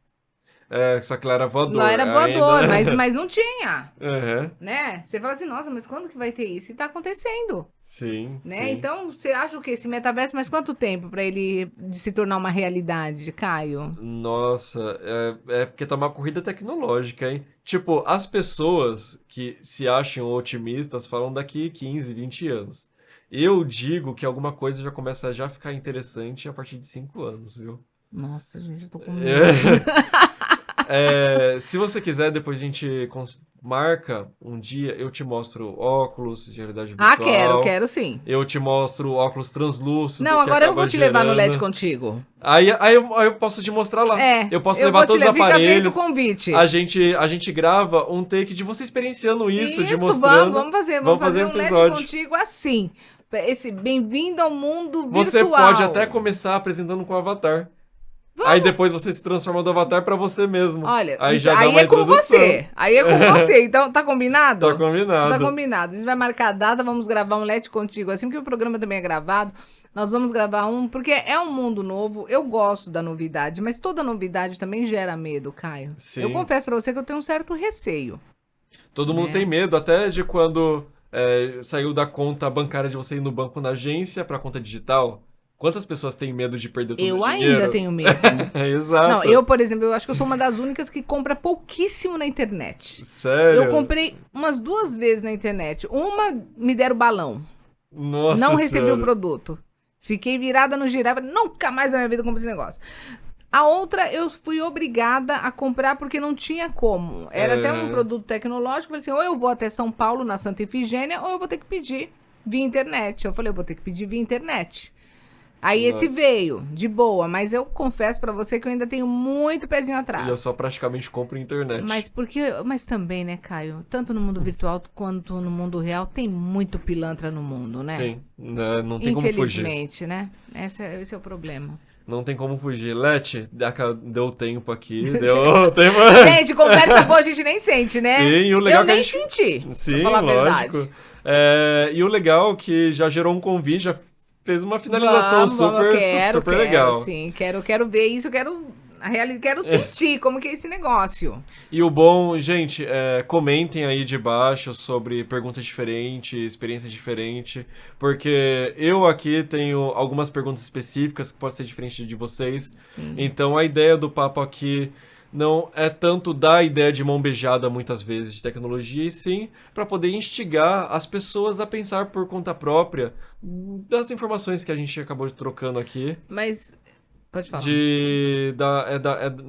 É, só que lá era Lá voador. era voador, mas, Ainda. mas não tinha, Aham. né? Você fala assim, nossa, mas quando que vai ter isso? E tá acontecendo. Sim, Né? sim. Então, você acha o quê? Esse metaverso, mas quanto tempo para ele de se tornar uma realidade, Caio? Nossa, é porque tá uma corrida tecnológica, hein? Tipo, as pessoas que se acham otimistas falam daqui 15, 20 anos. Eu digo que alguma coisa já começa a já ficar interessante a partir de 5 anos, viu? Nossa, gente, eu tô com medo. É, se você quiser, depois a gente marca um dia, eu te mostro óculos de realidade Ah, virtual, quero sim. eu te mostro óculos translúcido Não, que agora eu vou acaba te levar no LED gerando. contigo. Aí eu posso te mostrar lá. É, Eu posso eu levar vou te todos os levar. Fica feito o aparelhos. convite. A gente grava um take de você experienciando isso, de Isso, mostrando. vamos Vamos fazer fazer um um LED episódio. contigo assim. Esse bem-vindo ao mundo Você pode até virtual. começar apresentando com o avatar. Aí Vamos. depois você se transforma do avatar pra você mesmo. Olha, Aí isso já dá aí uma é com introdução. você. Aí é com você. Então, tá Tá combinado? Tá combinado. combinado. A gente vai marcar a data, vamos gravar um LED contigo. Assim que o programa também é gravado, nós vamos gravar um, porque é um mundo novo. Eu gosto da novidade, mas toda novidade também gera medo, Caio. Eu Sim. confesso pra você que eu tenho um certo receio, Todo mundo tem né? medo, até de quando saiu da conta bancária de você ir no banco na agência pra conta digital. Quantas pessoas têm medo de perder todo o Eu ainda dinheiro? tenho medo. Não, Exato. eu, por exemplo, eu acho que eu sou uma das únicas que compra pouquíssimo na internet. Eu Sério? comprei umas 2 vezes na internet. Uma me deram balão. Não Nossa recebi o senhora. produto. Fiquei virada no girar, nunca mais na minha vida comprei esse negócio. A outra eu fui obrigada a comprar porque não tinha como. Era até um É, produto tecnológico. Falei assim, ou eu vou até São Paulo, na Santa Ifigênia, ou eu vou ter que pedir via internet. Eu falei, eu vou ter que pedir via internet. Aí esse nossa. veio, de boa, mas eu confesso pra você que eu ainda tenho muito pezinho E eu só atrás. praticamente compro internet. Mas também, né, Caio? Tanto no mundo virtual quanto no mundo real, tem muito pilantra no mundo, né? Sim, né, não tem como fugir. Infelizmente, né? Esse é o problema. Não tem como fugir. Leti, deu tempo aqui, deu tempo. Gente, conversa boa a gente nem sente, Sim, né? e o legal Eu é que a nem gente. senti, pra Sim, falar a lógico. verdade. E o legal é que já gerou um convite, já fez uma finalização Vamos, eu super, super quero, legal. sim. Quero ver isso, quero sentir como que é esse negócio. E o bom, gente, comentem aí de baixo sobre perguntas diferentes, experiências diferentes, porque eu aqui tenho algumas perguntas específicas que podem ser diferentes de vocês. Sim. Então a ideia do papo aqui não é tanto dar a ideia de mão beijada muitas vezes de tecnologia, e sim para poder instigar as pessoas a pensar por conta própria das informações que a gente acabou trocando aqui Mas, pode falar.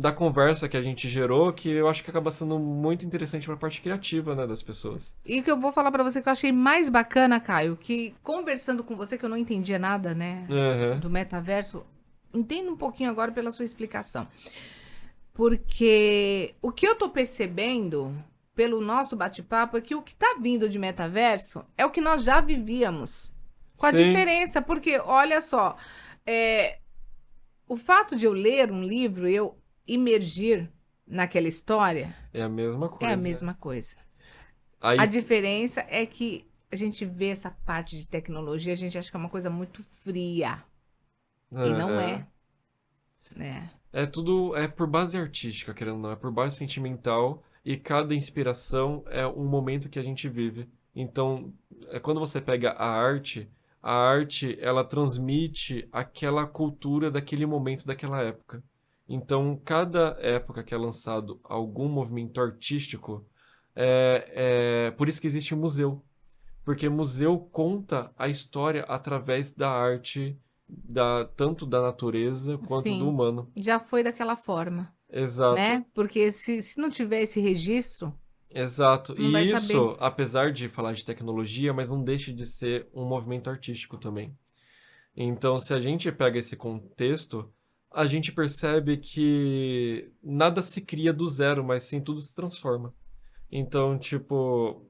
da conversa que a gente gerou, que eu acho que acaba sendo muito interessante para a parte criativa, né, das pessoas. E o que eu vou falar pra você que eu achei mais bacana, Caio, que conversando com você, que eu não entendia nada, né, Aham. do metaverso, entendo um pouquinho agora pela sua explicação. Porque o que eu tô percebendo pelo nosso bate-papo é que o que tá vindo de metaverso é o que nós já vivíamos. Com a Sim, diferença, porque, olha só, é, o fato de eu ler um livro e eu imergir naquela história é a mesma é a coisa. mesma coisa. A Aí, diferença é que a gente vê essa parte de tecnologia, a gente acha que é uma coisa muito fria. E não é, é, né? tudo por base artística, querendo ou não, é por base sentimental e cada inspiração é um momento que a gente vive. Então, quando você pega a arte ela transmite aquela cultura daquele momento, daquela época. Então, cada época que é lançado algum movimento artístico, por isso que existe um museu. Porque museu conta a história através da arte, tanto da natureza quanto do Sim, humano. já foi daquela forma, Exato, né? Porque se não tiver esse registro, exato. não vai E saber. isso, apesar de falar de tecnologia, mas não deixa de ser um movimento artístico também. Então, se a gente pega esse contexto, a gente percebe que nada se cria do zero, mas sim tudo se transforma. Então, tipo,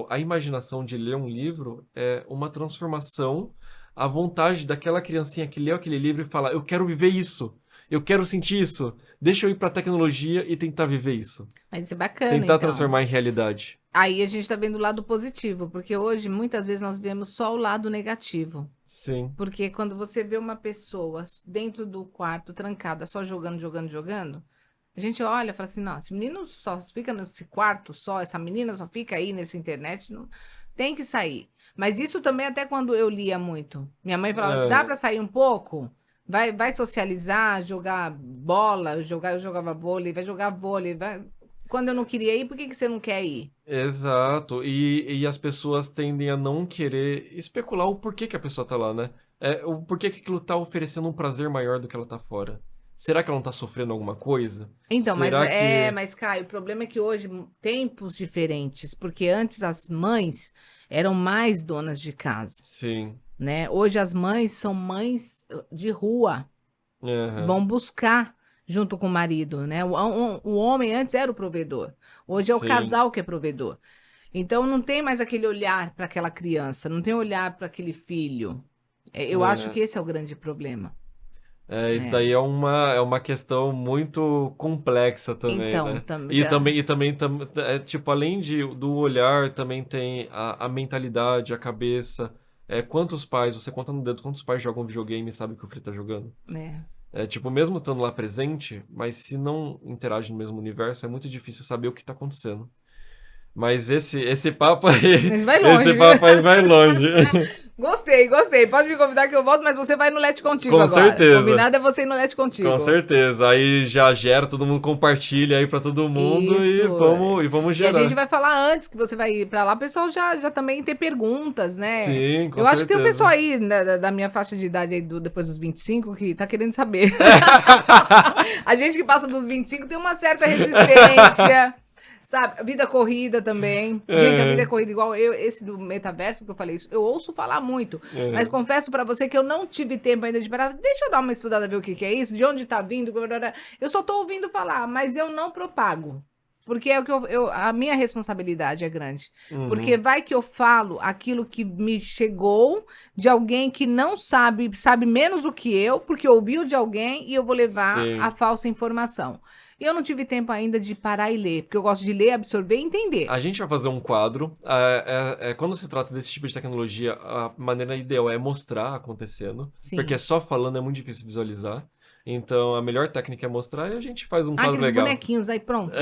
a imaginação de ler um livro é uma transformação, a vontade daquela criancinha que leu aquele livro e fala, eu quero viver isso, eu quero sentir isso, deixa eu ir pra tecnologia e tentar viver isso. Mas isso é bacana, Tentar então. transformar em realidade. Aí a gente tá vendo o lado positivo, porque hoje muitas vezes nós vemos só o lado negativo. Sim, Porque quando você vê uma pessoa dentro do quarto, trancada, só jogando, jogando, jogando, a gente olha e fala assim, não, esse menino só fica nesse quarto só, essa menina só fica aí nessa internet, não, tem que sair. Mas isso também até quando eu lia muito. Minha mãe falava assim, dá é, para sair um pouco? Vai socializar, jogar bola, eu jogava vôlei, vai jogar vôlei, vai... Quando eu não queria ir, por que que você não quer ir? exato. E as pessoas tendem a não querer especular o porquê que a pessoa tá lá, né? O porquê que aquilo tá oferecendo um prazer maior do que ela tá fora. Será que ela não tá sofrendo alguma coisa? Então, Será que... mas Caio, o problema é que hoje tempos diferentes, porque antes as mães eram mais donas de casa, Sim. né? Hoje as mães são mães de rua, Aham. vão buscar junto com o marido, né? O homem antes era o provedor, hoje é o Sim. casal que é provedor. Então não tem mais aquele olhar para aquela criança, não tem olhar para aquele filho. Eu acho É. que esse é o grande problema, Isso né? daí é uma questão muito complexa também, Então, né? E também, tipo, além do olhar, também tem a mentalidade, a cabeça. Quantos pais, você conta no dedo, quantos pais jogam videogame e sabem que o filho tá jogando? né? Tipo, mesmo estando lá presente, mas se não interage no mesmo universo, é muito difícil saber o que tá acontecendo. Mas esse papo A aí, gente vai esse longe, viu? papo aí vai longe. Gostei, gostei. Pode me convidar que eu volto, mas você vai no Let contigo Com agora. certeza. Combinado é você ir no Let Com contigo. certeza. Aí já gera, todo mundo compartilha aí pra todo mundo e Isso. vamos E a gente gerar. vai falar antes que você vai ir pra lá, o pessoal já também tem perguntas, né? Sim, com Eu acho que tem um pessoal certeza. aí da minha faixa de idade aí depois dos 25 que tá querendo saber. A gente que passa dos 25 tem uma certa resistência. Sabe, a vida corrida também. Gente, a vida é É, corrida igual eu, esse do metaverso que eu falei isso, eu ouço falar muito, mas é. confesso pra você que eu não tive tempo ainda de parar. Deixa eu dar uma estudada ver o que que é isso, de onde tá vindo. Eu só tô ouvindo falar, mas eu não propago. Porque é o que a minha responsabilidade é grande. Porque Uhum. vai que eu falo aquilo que me chegou de alguém que não sabe, sabe menos do que eu, porque ouviu de alguém e eu vou levar a Sim. falsa informação. E eu não tive tempo ainda de parar e ler, porque eu gosto de ler, absorver e entender. A gente vai fazer um quadro. Quando se trata desse tipo de tecnologia, a maneira ideal é mostrar acontecendo, porque Sim. só falando é muito difícil visualizar. Então a melhor técnica é mostrar e a gente faz um Ah, quadro aqueles legal. bonequinhos aí, pronto.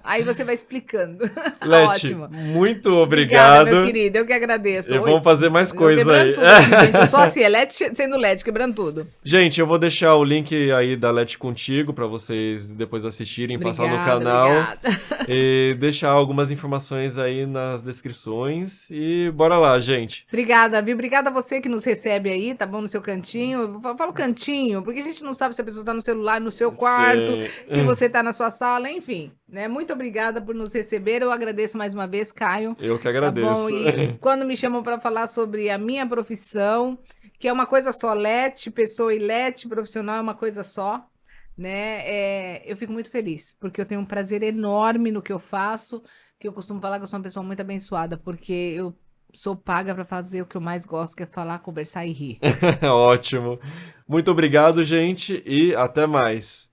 Aí você vai explicando. Leti, Ótimo. muito Obrigada, meu obrigado. querido. Eu que agradeço. E vamos Oi. fazer mais Eu coisa quebrando aí. tudo aqui, gente. Eu sou assim, é LED sendo LED, quebrando tudo. Gente, eu vou deixar o link aí da Let contigo para vocês depois assistirem, passar no Obrigada, canal obrigada. e deixar algumas informações aí nas descrições e bora lá, gente. Obrigada, viu? Obrigada a você que nos recebe aí, tá bom? No seu cantinho. Eu falo cantinho, porque a gente não sabe se a pessoa tá no celular, no seu quarto, se Sim, você tá na sua sala, enfim, né? Muito obrigada por nos receber. Eu agradeço mais uma vez, Caio. eu que Tá bom? agradeço. E quando me chamam para falar sobre a minha profissão, que é uma coisa só, LET, pessoa e LET, profissional é uma coisa só, né? Eu fico muito feliz, porque eu tenho um prazer enorme no que eu faço, que eu costumo falar que eu sou uma pessoa muito abençoada, porque eu sou paga para fazer o que eu mais gosto, que é falar, conversar e rir. Ótimo. Muito obrigado, gente, e até mais.